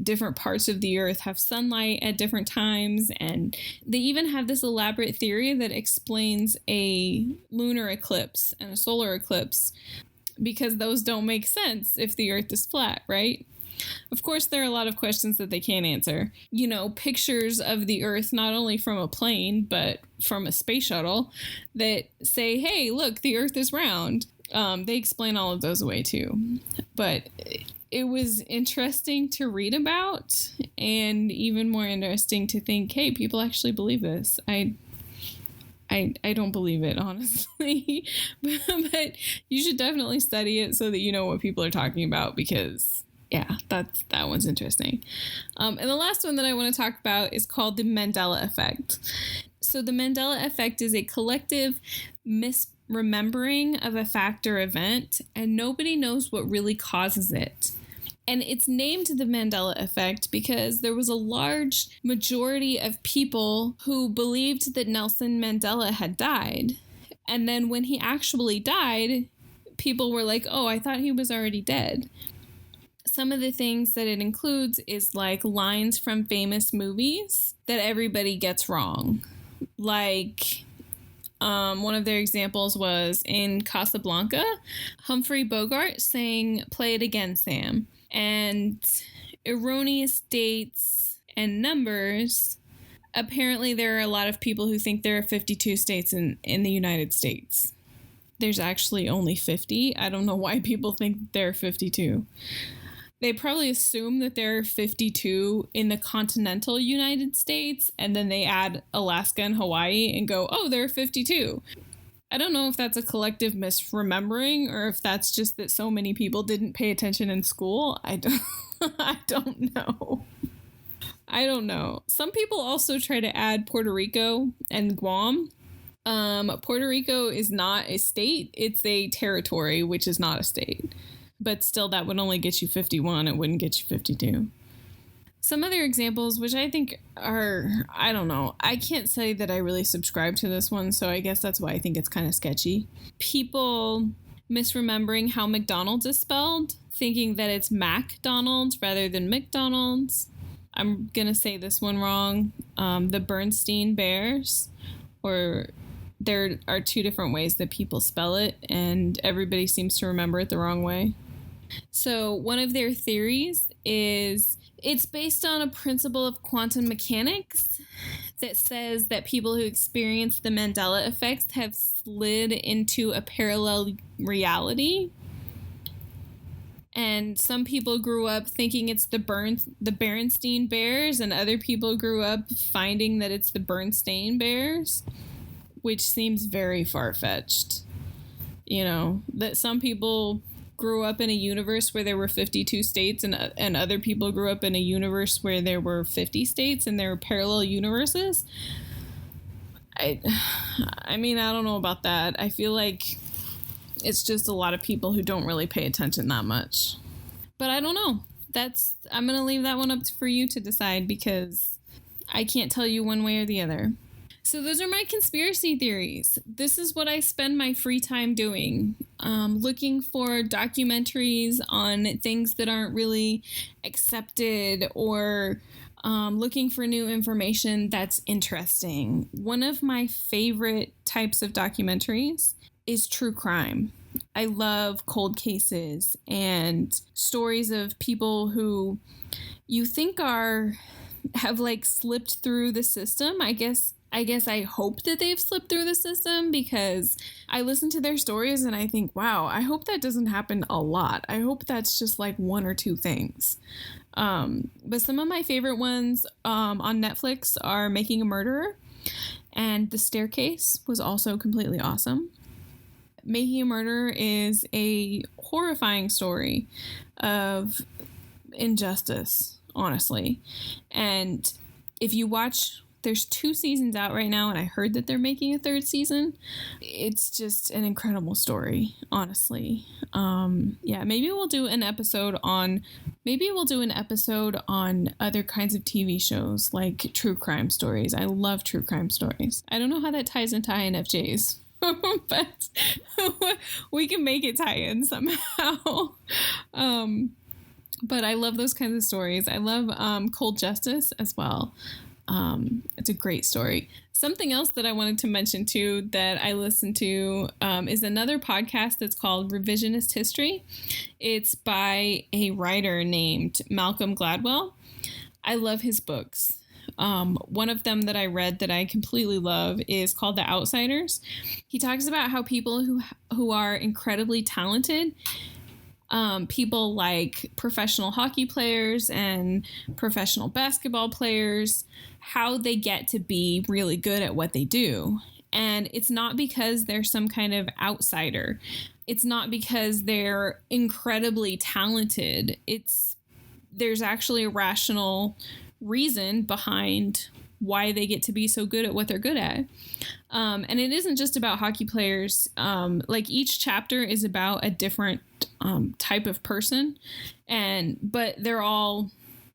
different parts of the earth have sunlight at different times. And they even have this elaborate theory that explains a lunar eclipse and a solar eclipse, because those don't make sense if the earth is flat, right? Of course, there are a lot of questions that they can't answer. You know, pictures of the earth, not only from a plane, but from a space shuttle, that say, hey, look, the earth is round. They explain all of those away too. But it was interesting to read about, and even more interesting to think, hey, people actually believe this. I don't believe it, honestly, but you should definitely study it so that you know what people are talking about, because yeah, that one's interesting. And the last one that I want to talk about is called the Mandela effect. So the Mandela effect is a collective misremembering of a fact or event, and nobody knows what really causes it. And it's named the Mandela effect because there was a large majority of people who believed that Nelson Mandela had died. And then when he actually died, people were like, oh, I thought he was already dead. Some of the things that it includes is like lines from famous movies that everybody gets wrong. Like one of their examples was in Casablanca, Humphrey Bogart saying, "Play it again, Sam." And erroneous dates and numbers. Apparently, there are a lot of people who think there are 52 states in the United States. There's actually only 50. I don't know why people think there are 52. They probably assume that there are 52 in the continental United States, and then they add Alaska and Hawaii and go, oh, there are 52. I don't know if that's a collective misremembering or if that's just that so many people didn't pay attention in school. I don't know. I don't know. Some people also try to add Puerto Rico and Guam. Puerto Rico is not a state. It's a territory, which is not a state. But still, that would only get you 51. It wouldn't get you 52. Some other examples, which I think are, I don't know. I can't say that I really subscribe to this one, so I guess that's why I think it's kind of sketchy. People misremembering how McDonald's is spelled, thinking that it's MacDonald's rather than McDonald's. I'm going to say this one wrong. The Bernstein Bears, or there are two different ways that people spell it, and everybody seems to remember it the wrong way. So one of their theories is it's based on a principle of quantum mechanics that says that people who experience the Mandela effects have slid into a parallel reality. And some people grew up thinking it's the Berenstain Bears, and other people grew up finding that it's the Bernstein Bears, which seems very far-fetched. You know, that some people grew up in a universe where there were 52 states and other people grew up in a universe where there were 50 states and there were parallel universes. I mean, I don't know about that. I feel like it's just a lot of people who don't really pay attention that much. But I don't know. I'm going to leave that one up for you to decide because I can't tell you one way or the other. So those are my conspiracy theories. This is what I spend my free time doing. Looking for documentaries on things that aren't really accepted or looking for new information that's interesting. One of my favorite types of documentaries is true crime. I love cold cases and stories of people who you think have like slipped through the system. I guess I hope that they've slipped through the system because I listen to their stories and I think, wow, I hope that doesn't happen a lot. I hope that's just like one or two things. But some of my favorite ones on Netflix are Making a Murderer, and The Staircase was also completely awesome. Making a Murderer is a horrifying story of injustice, honestly. And if you watch, there's 2 seasons out right now, and I heard that they're making a 3rd season. It's just an incredible story, honestly. Yeah, maybe we'll do an episode on other kinds of TV shows like true crime stories. I love true crime stories. I don't know how that ties into INFJs. But we can make it tie in somehow. But I love those kinds of stories. I love Cold Justice as well. It's a great story. Something else that I wanted to mention too that I listen to is another podcast that's called Revisionist History. It's by a writer named Malcolm Gladwell. I love his books. One of them that I read that I completely love is called The Outsiders. He talks about how people who are incredibly talented, people like professional hockey players and professional basketball players, how they get to be really good at what they do. And it's not because they're some kind of outsider. It's not because they're incredibly talented. There's actually a rational reason behind why they get to be so good at what they're good at. And it isn't just about hockey players. Like each chapter is about a different type of person, but they're all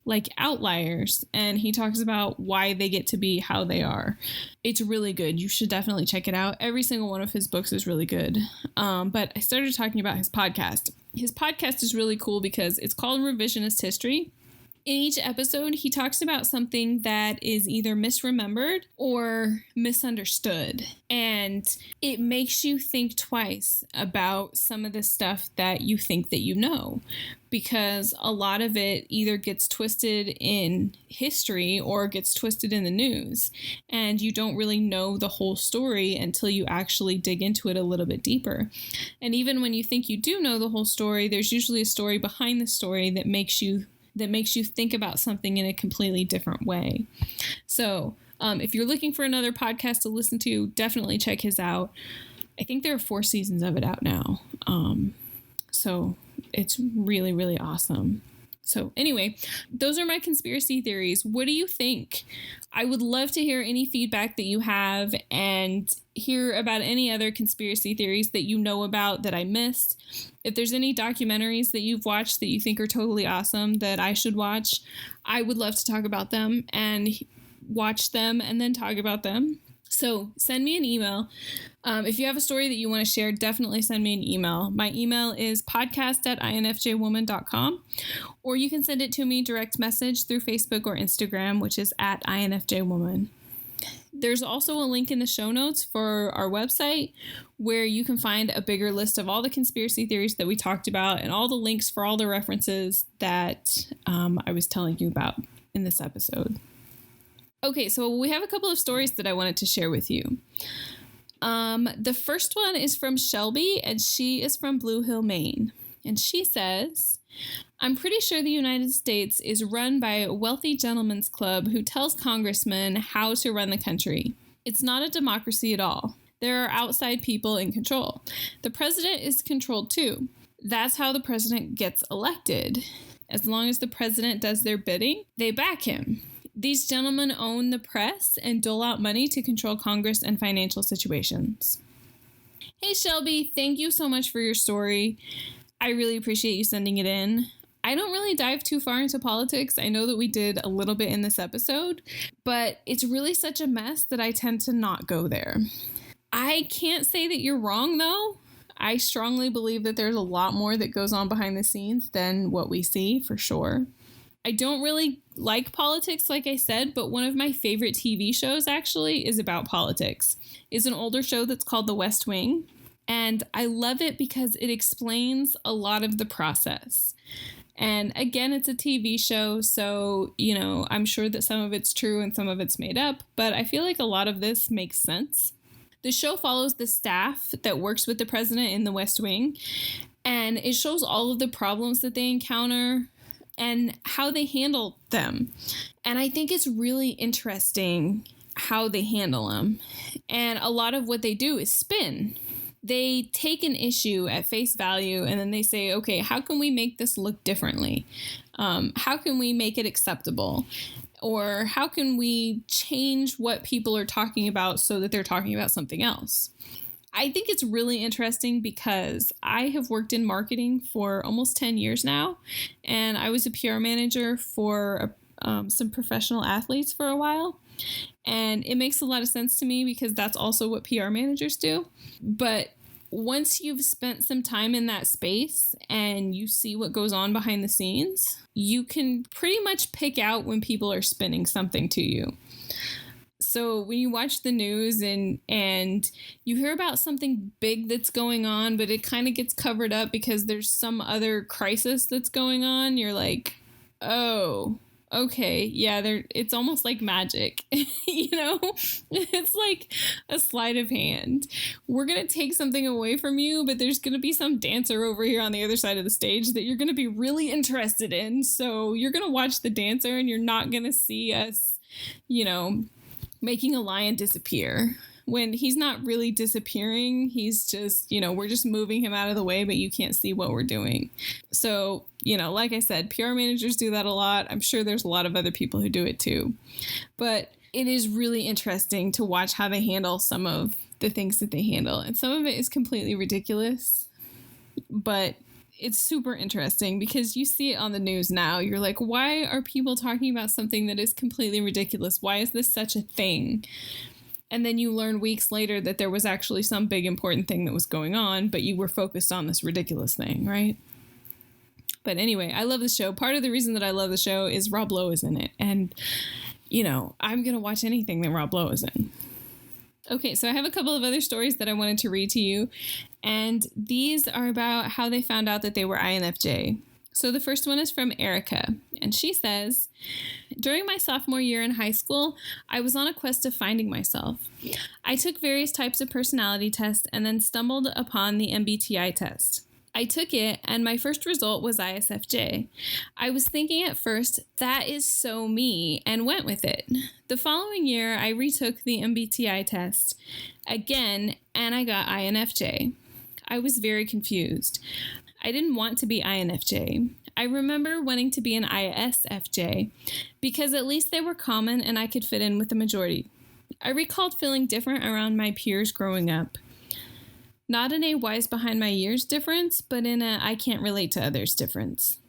like outliers, and he talks about why they get to be how they are. It's really good. You should definitely check it out. Every single one of his books is really good. But I started talking about his podcast. His podcast is really cool because it's called Revisionist History. In each episode, he talks about something that is either misremembered or misunderstood. And it makes you think twice about some of the stuff that you think that you know, because a lot of it either gets twisted in history or gets twisted in the news. And you don't really know the whole story until you actually dig into it a little bit deeper. And even when you think you do know the whole story, there's usually a story behind the story that makes you think about something in a completely different way. So if you're looking for another podcast to listen to, definitely check his out. I think there are 4 seasons of it out now. So it's really, really awesome. So anyway, those are my conspiracy theories. What do you think? I would love to hear any feedback that you have and hear about any other conspiracy theories that you know about that I missed. If there's any documentaries that you've watched that you think are totally awesome that I should watch, I would love to talk about them and watch them and then talk about them. So send me an email. If you have a story that you want to share, definitely send me an email. My email is podcast@infjwoman.com, or you can send it to me direct message through Facebook or Instagram, which is @infjwoman. There's also a link in the show notes for our website where you can find a bigger list of all the conspiracy theories that we talked about and all the links for all the references that I was telling you about in this episode. Okay, so we have a couple of stories that I wanted to share with you. The first one is from Shelby, and she is from Blue Hill, Maine. And she says, I'm pretty sure the United States is run by a wealthy gentleman's club who tells congressmen how to run the country. It's not a democracy at all. There are outside people in control. The president is controlled too. That's how the president gets elected. As long as the president does their bidding, they back him. These gentlemen own the press and dole out money to control Congress and financial situations. Hey, Shelby, thank you so much for your story. I really appreciate you sending it in. I don't really dive too far into politics. I know that we did a little bit in this episode, but it's really such a mess that I tend to not go there. I can't say that you're wrong, though. I strongly believe that there's a lot more that goes on behind the scenes than what we see, for sure. I don't really like politics, like I said, but one of my favorite TV shows actually is about politics. It's an older show that's called The West Wing, and I love it because it explains a lot of the process. And again, it's a TV show, so, I'm sure that some of it's true and some of it's made up, but I feel like a lot of this makes sense. The show follows the staff that works with the president in the West Wing, and it shows all of the problems that they encounter and how they handle them. And I think it's really interesting how they handle them. And a lot of what they do is spin. They take an issue at face value and then they say, okay, how can we make this look differently? How can we make it acceptable? Or how can we change what people are talking about so that they're talking about something else? I think it's really interesting because I have worked in marketing for almost 10 years now, and I was a PR manager for some professional athletes for a while. And it makes a lot of sense to me because that's also what PR managers do. But once you've spent some time in that space and you see what goes on behind the scenes, you can pretty much pick out when people are spinning something to you. So when you watch the news and you hear about something big that's going on, but it kind of gets covered up because there's some other crisis that's going on, you're like, oh, okay, yeah, it's almost like magic, It's like a sleight of hand. We're going to take something away from you, but there's going to be some dancer over here on the other side of the stage that you're going to be really interested in. So you're going to watch the dancer and you're not going to see us, making a lion disappear when he's not really disappearing. He's just, we're just moving him out of the way, but you can't see what we're doing. So, like I said, PR managers do that a lot. I'm sure there's a lot of other people who do it too. But it is really interesting to watch how they handle some of the things that they handle. And some of it is completely ridiculous, but it's super interesting because you see it on the news now. You're like, why are people talking about something that is completely ridiculous? Why is this such a thing? And then you learn weeks later that there was actually some big important thing that was going on, but you were focused on this ridiculous thing, right? But anyway, I love the show. Part of the reason that I love the show is Rob Lowe is in it. And, you know, I'm going to watch anything that Rob Lowe is in. Okay, so I have a couple of other stories that I wanted to read to you. And these are about how they found out that they were INFJ. So the first one is from Erica. And she says, during my sophomore year in high school, I was on a quest of finding myself. I took various types of personality tests and then stumbled upon the MBTI test. I took it, and my first result was ISFJ. I was thinking at first, that is so me, and went with it. The following year, I retook the MBTI test again, and I got INFJ. I was very confused. I didn't want to be INFJ. I remember wanting to be an ISFJ, because at least they were common and I could fit in with the majority. I recalled feeling different around my peers growing up. Not in a wise behind my ears difference, but in a I can't relate to others difference.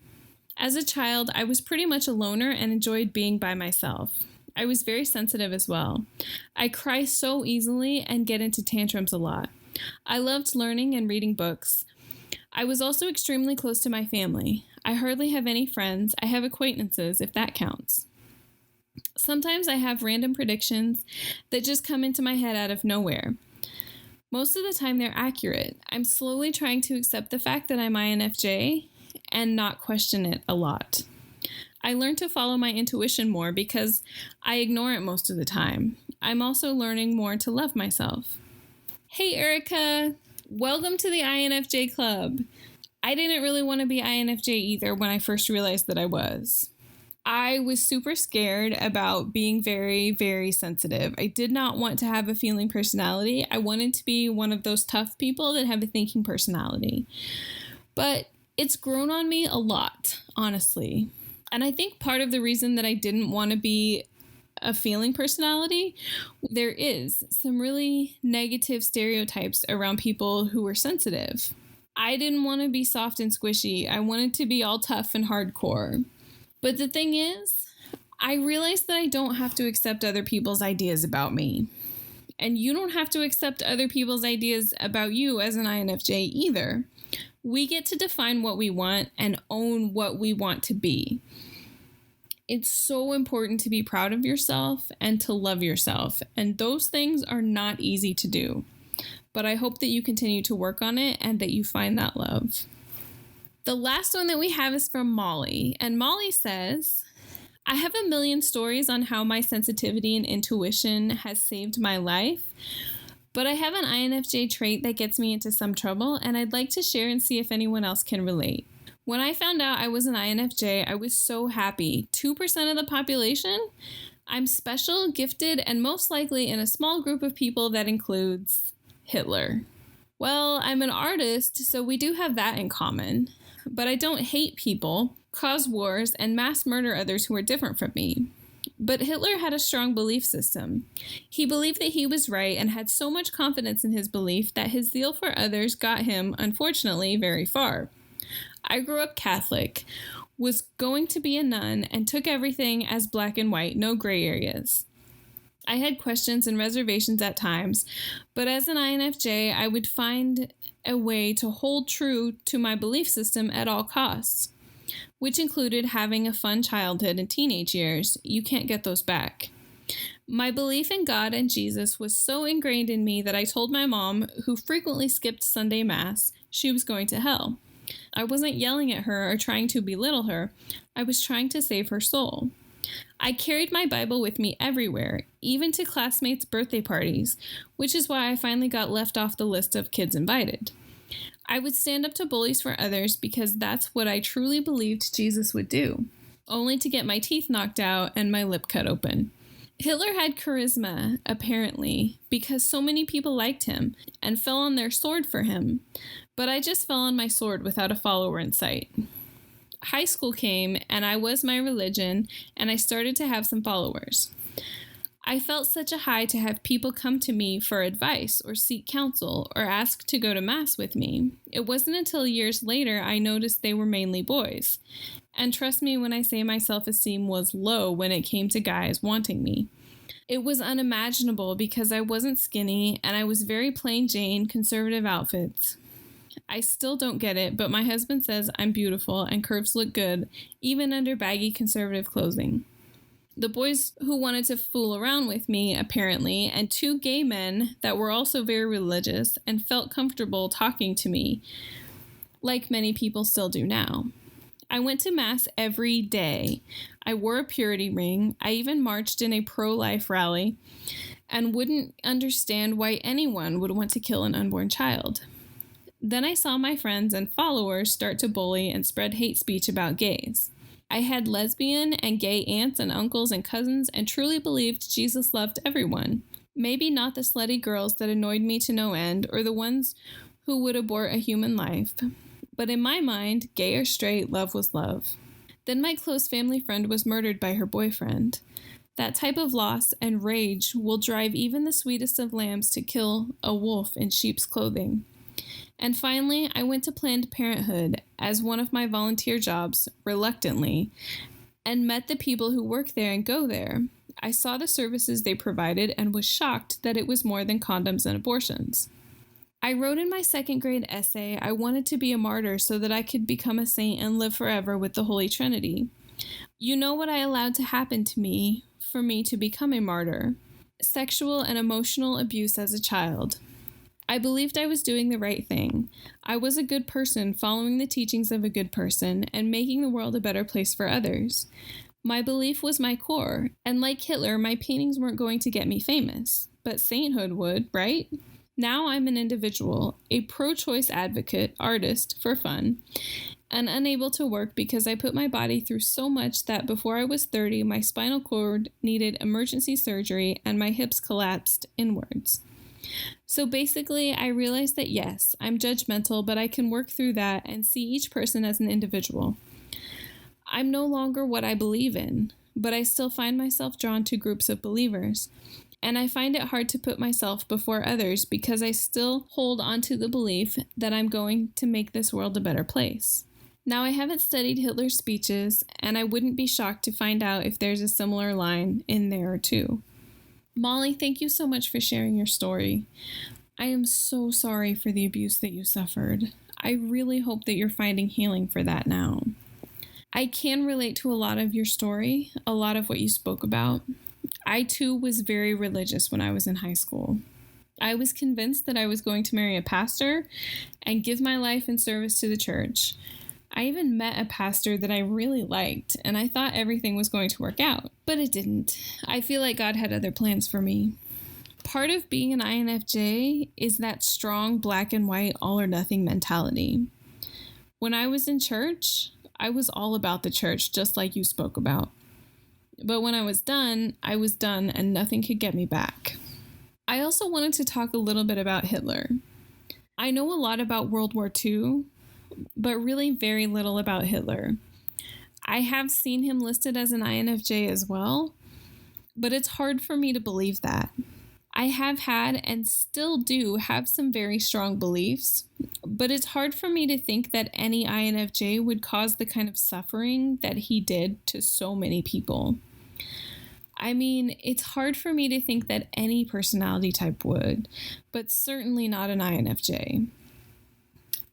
As a child, I was pretty much a loner and enjoyed being by myself. I was very sensitive as well. I cry so easily and get into tantrums a lot. I loved learning and reading books. I was also extremely close to my family. I hardly have any friends. I have acquaintances, if that counts. Sometimes I have random predictions that just come into my head out of nowhere. Most of the time they're accurate. I'm slowly trying to accept the fact that I'm INFJ and not question it a lot. I learned to follow my intuition more because I ignore it most of the time. I'm also learning more to love myself. Hey, Erica! Welcome to the INFJ Club. I didn't really want to be INFJ either when I first realized that I was. I was super scared about being very, very sensitive. I did not want to have a feeling personality. I wanted to be one of those tough people that have a thinking personality. But it's grown on me a lot, honestly. And I think part of the reason that I didn't want to be a feeling personality, there is some really negative stereotypes around people who are sensitive. I didn't want to be soft and squishy. I wanted to be all tough and hardcore. But the thing is, I realized that I don't have to accept other people's ideas about me. And you don't have to accept other people's ideas about you as an INFJ either. We get to define what we want and own what we want to be. It's so important to be proud of yourself and to love yourself. And those things are not easy to do. But I hope that you continue to work on it and that you find that love. The last one that we have is from Molly. And Molly says, I have a million stories on how my sensitivity and intuition has saved my life, but I have an INFJ trait that gets me into some trouble, and I'd like to share and see if anyone else can relate. When I found out I was an INFJ, I was so happy. 2% of the population? I'm special, gifted, and most likely in a small group of people that includes Hitler. Well, I'm an artist, so we do have that in common. But I don't hate people, cause wars, and mass murder others who are different from me. But Hitler had a strong belief system. He believed that he was right and had so much confidence in his belief that his zeal for others got him, unfortunately, very far. I grew up Catholic, was going to be a nun, and took everything as black and white, no gray areas. I had questions and reservations at times, but as an INFJ, I would find a way to hold true to my belief system at all costs, which included having a fun childhood and teenage years. You can't get those back. My belief in God and Jesus was so ingrained in me that I told my mom, who frequently skipped Sunday Mass, she was going to hell. I wasn't yelling at her or trying to belittle her. I was trying to save her soul. I carried my Bible with me everywhere, even to classmates' birthday parties, which is why I finally got left off the list of kids invited. I would stand up to bullies for others because that's what I truly believed Jesus would do, only to get my teeth knocked out and my lip cut open. Hitler had charisma, apparently, because so many people liked him and fell on their sword for him, but I just fell on my sword without a follower in sight. High school came, and I was my religion, and I started to have some followers. I felt such a high to have people come to me for advice or seek counsel or ask to go to Mass with me. It wasn't until years later I noticed they were mainly boys. And trust me when I say my self-esteem was low when it came to guys wanting me. It was unimaginable because I wasn't skinny and I was very plain Jane, conservative outfits. I still don't get it, but my husband says I'm beautiful and curves look good, even under baggy conservative clothing. The boys who wanted to fool around with me, apparently, and 2 gay men that were also very religious and felt comfortable talking to me, like many people still do now. I went to Mass every day. I wore a purity ring. I even marched in a pro-life rally and wouldn't understand why anyone would want to kill an unborn child. Then I saw my friends and followers start to bully and spread hate speech about gays. I had lesbian and gay aunts and uncles and cousins and truly believed Jesus loved everyone. Maybe not the slutty girls that annoyed me to no end or the ones who would abort a human life. But in my mind, gay or straight, love was love. Then my close family friend was murdered by her boyfriend. That type of loss and rage will drive even the sweetest of lambs to kill a wolf in sheep's clothing. And finally, I went to Planned Parenthood as one of my volunteer jobs, reluctantly, and met the people who work there and go there. I saw the services they provided and was shocked that it was more than condoms and abortions. I wrote in my 2nd grade essay I wanted to be a martyr so that I could become a saint and live forever with the Holy Trinity. You know what I allowed to happen to me for me to become a martyr? Sexual and emotional abuse as a child. I believed I was doing the right thing. I was a good person following the teachings of a good person and making the world a better place for others. My belief was my core, and like Hitler, my paintings weren't going to get me famous, but sainthood would, right? Now I'm an individual, a pro-choice advocate, artist, for fun, and unable to work because I put my body through so much that before I was 30, my spinal cord needed emergency surgery and my hips collapsed inwards. So basically, I realized that yes, I'm judgmental, but I can work through that and see each person as an individual. I'm no longer what I believe in, but I still find myself drawn to groups of believers. And I find it hard to put myself before others because I still hold on to the belief that I'm going to make this world a better place. Now, I haven't studied Hitler's speeches, and I wouldn't be shocked to find out if there's a similar line in there too. Molly, thank you so much for sharing your story. I am so sorry for the abuse that you suffered. I really hope that you're finding healing for that now. I can relate to a lot of your story, a lot of what you spoke about. I too was very religious when I was in high school. I was convinced that I was going to marry a pastor and give my life in service to the church. I even met a pastor that I really liked, and I thought everything was going to work out, but it didn't. I feel like God had other plans for me. Part of being an INFJ is that strong black and white all or nothing mentality. When I was in church, I was all about the church, just like you spoke about. But when I was done and nothing could get me back. I also wanted to talk a little bit about Hitler. I know a lot about World War II, but really very little about Hitler. I have seen him listed as an INFJ as well, but it's hard for me to believe that. I have had and still do have some very strong beliefs, but it's hard for me to think that any INFJ would cause the kind of suffering that he did to so many people. I mean, it's hard for me to think that any personality type would, but certainly not an INFJ.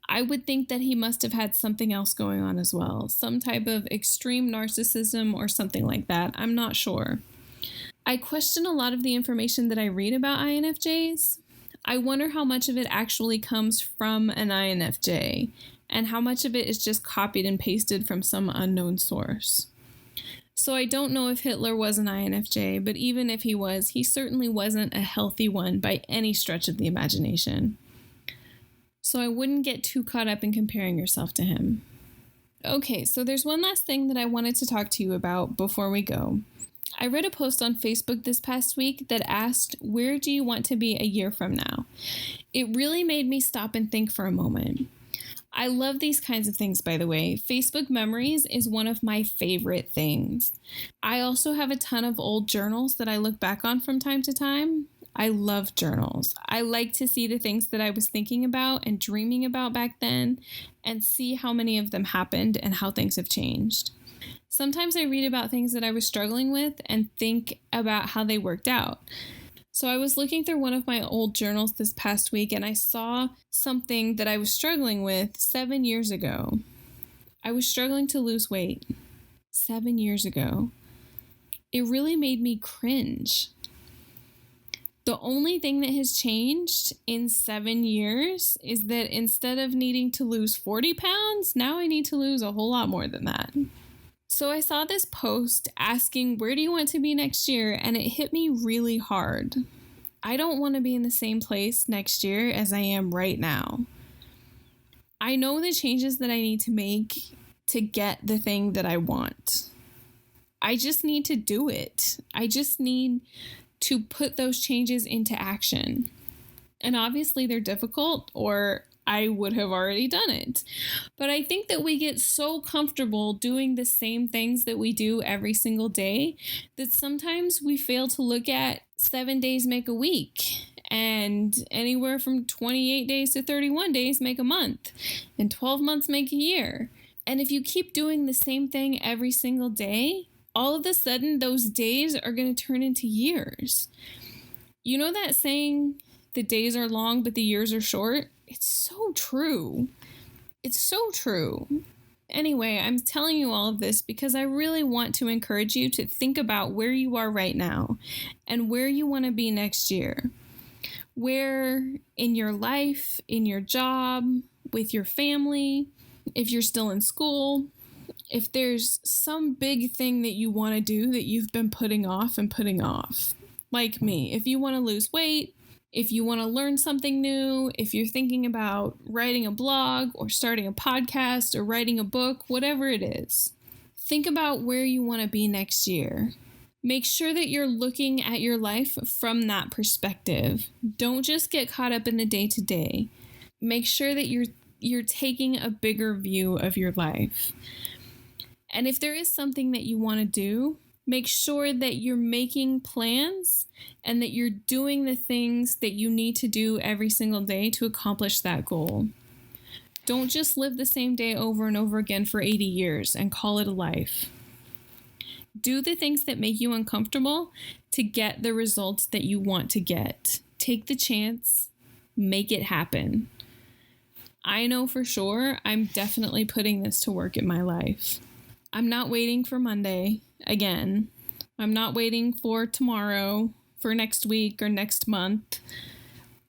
I would think that he must have had something else going on as well, some type of extreme narcissism or something like that. I'm not sure. I question a lot of the information that I read about INFJs. I wonder how much of it actually comes from an INFJ and how much of it is just copied and pasted from some unknown source. So I don't know if Hitler was an INFJ, but even if he was, he certainly wasn't a healthy one by any stretch of the imagination. So I wouldn't get too caught up in comparing yourself to him. Okay, so there's one last thing that I wanted to talk to you about before we go. I read a post on Facebook this past week that asked, where do you want to be a year from now? It really made me stop and think for a moment. I love these kinds of things, by the way. Facebook Memories is one of my favorite things. I also have a ton of old journals that I look back on from time to time. I love journals. I like to see the things that I was thinking about and dreaming about back then and see how many of them happened and how things have changed. Sometimes I read about things that I was struggling with and think about how they worked out. So I was looking through one of my old journals this past week and I saw something that I was struggling with 7 years ago. I was struggling to lose weight 7 years ago. It really made me cringe. The only thing that has changed in 7 years is that instead of needing to lose 40 pounds, now I need to lose a whole lot more than that. So I saw this post asking, where do you want to be next year? And it hit me really hard. I don't want to be in the same place next year as I am right now. I know the changes that I need to make to get the thing that I want. I just need to do it. I just need to put those changes into action. And obviously they're difficult, or I would have already done it. But I think that we get so comfortable doing the same things that we do every single day that sometimes we fail to look at 7 days make a week, and anywhere from 28 days to 31 days make a month, and 12 months make a year. And if you keep doing the same thing every single day, all of a sudden those days are going to turn into years. You know that saying, the days are long, but the years are short? It's so true. It's so true. Anyway, I'm telling you all of this because I really want to encourage you to think about where you are right now and where you want to be next year. Where in your life, in your job, with your family, if you're still in school, if there's some big thing that you want to do that you've been putting off and putting off. Like me, if you want to lose weight, if you want to learn something new, if you're thinking about writing a blog or starting a podcast or writing a book, whatever it is, think about where you want to be next year. Make sure that you're looking at your life from that perspective. Don't just get caught up in the day-to-day. Make sure that you're taking a bigger view of your life. And if there is something that you want to do, make sure that you're making plans and that you're doing the things that you need to do every single day to accomplish that goal. Don't just live the same day over and over again for 80 years and call it a life. Do the things that make you uncomfortable to get the results that you want to get. Take the chance, make it happen. I know for sure I'm definitely putting this to work in my life. I'm not waiting for Monday again. I'm not waiting for tomorrow, for next week or next month.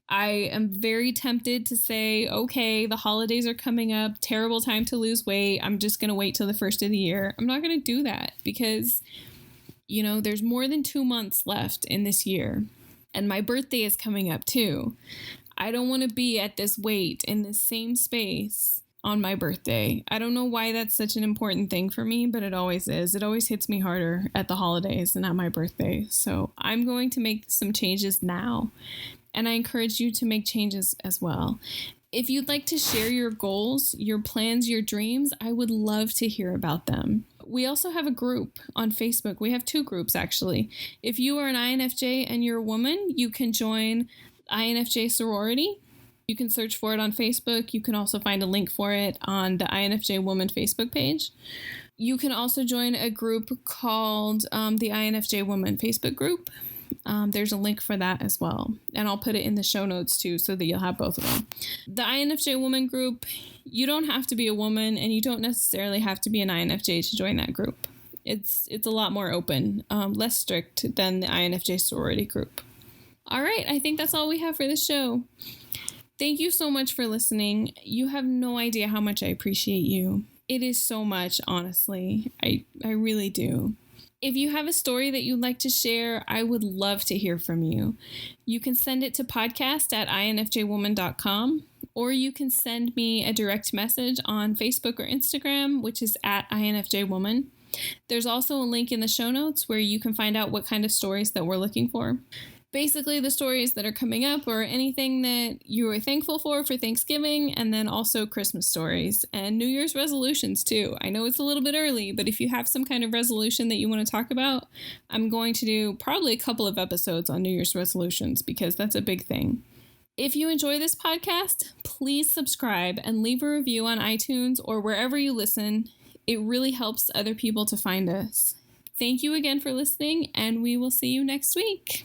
I am very tempted to say, okay, the holidays are coming up, terrible time to lose weight. I'm just going to wait till the first of the year. I'm not going to do that because, there's more than 2 months left in this year. And my birthday is coming up too. I don't want to be at this weight in the same space on my birthday. I don't know why that's such an important thing for me, but it always is. It always hits me harder at the holidays than at my birthday. So I'm going to make some changes now, and I encourage you to make changes as well. If you'd like to share your goals, your plans, your dreams, I would love to hear about them. We also have a group on Facebook. We have 2 groups, actually. If you are an INFJ and you're a woman, you can join INFJ Sorority. You can search for it on Facebook. You can also find a link for it on the INFJ Woman Facebook page. You can also join a group called the INFJ Woman Facebook group. There's a link for that as well. And I'll put it in the show notes too so that you'll have both of them. The INFJ Woman group, you don't have to be a woman and you don't necessarily have to be an INFJ to join that group. It's a lot more open, less strict than the INFJ sorority group. All right, I think that's all we have for this show. Thank you so much for listening. You have no idea how much I appreciate you. It is so much, honestly. I really do. If you have a story that you'd like to share, I would love to hear from you. You can send it to podcast@infjwoman.com, or you can send me a direct message on Facebook or Instagram, which is @INFJwoman. There's also a link in the show notes where you can find out what kind of stories that we're looking for. basically the stories that are coming up or anything that you are thankful for Thanksgiving, and then also Christmas stories and New Year's resolutions too. I know it's a little bit early, but if you have some kind of resolution that you want to talk about, I'm going to do probably a couple of episodes on New Year's resolutions because that's a big thing. If you enjoy this podcast, please subscribe and leave a review on iTunes or wherever you listen. It really helps other people to find us. Thank you again for listening, and we will see you next week.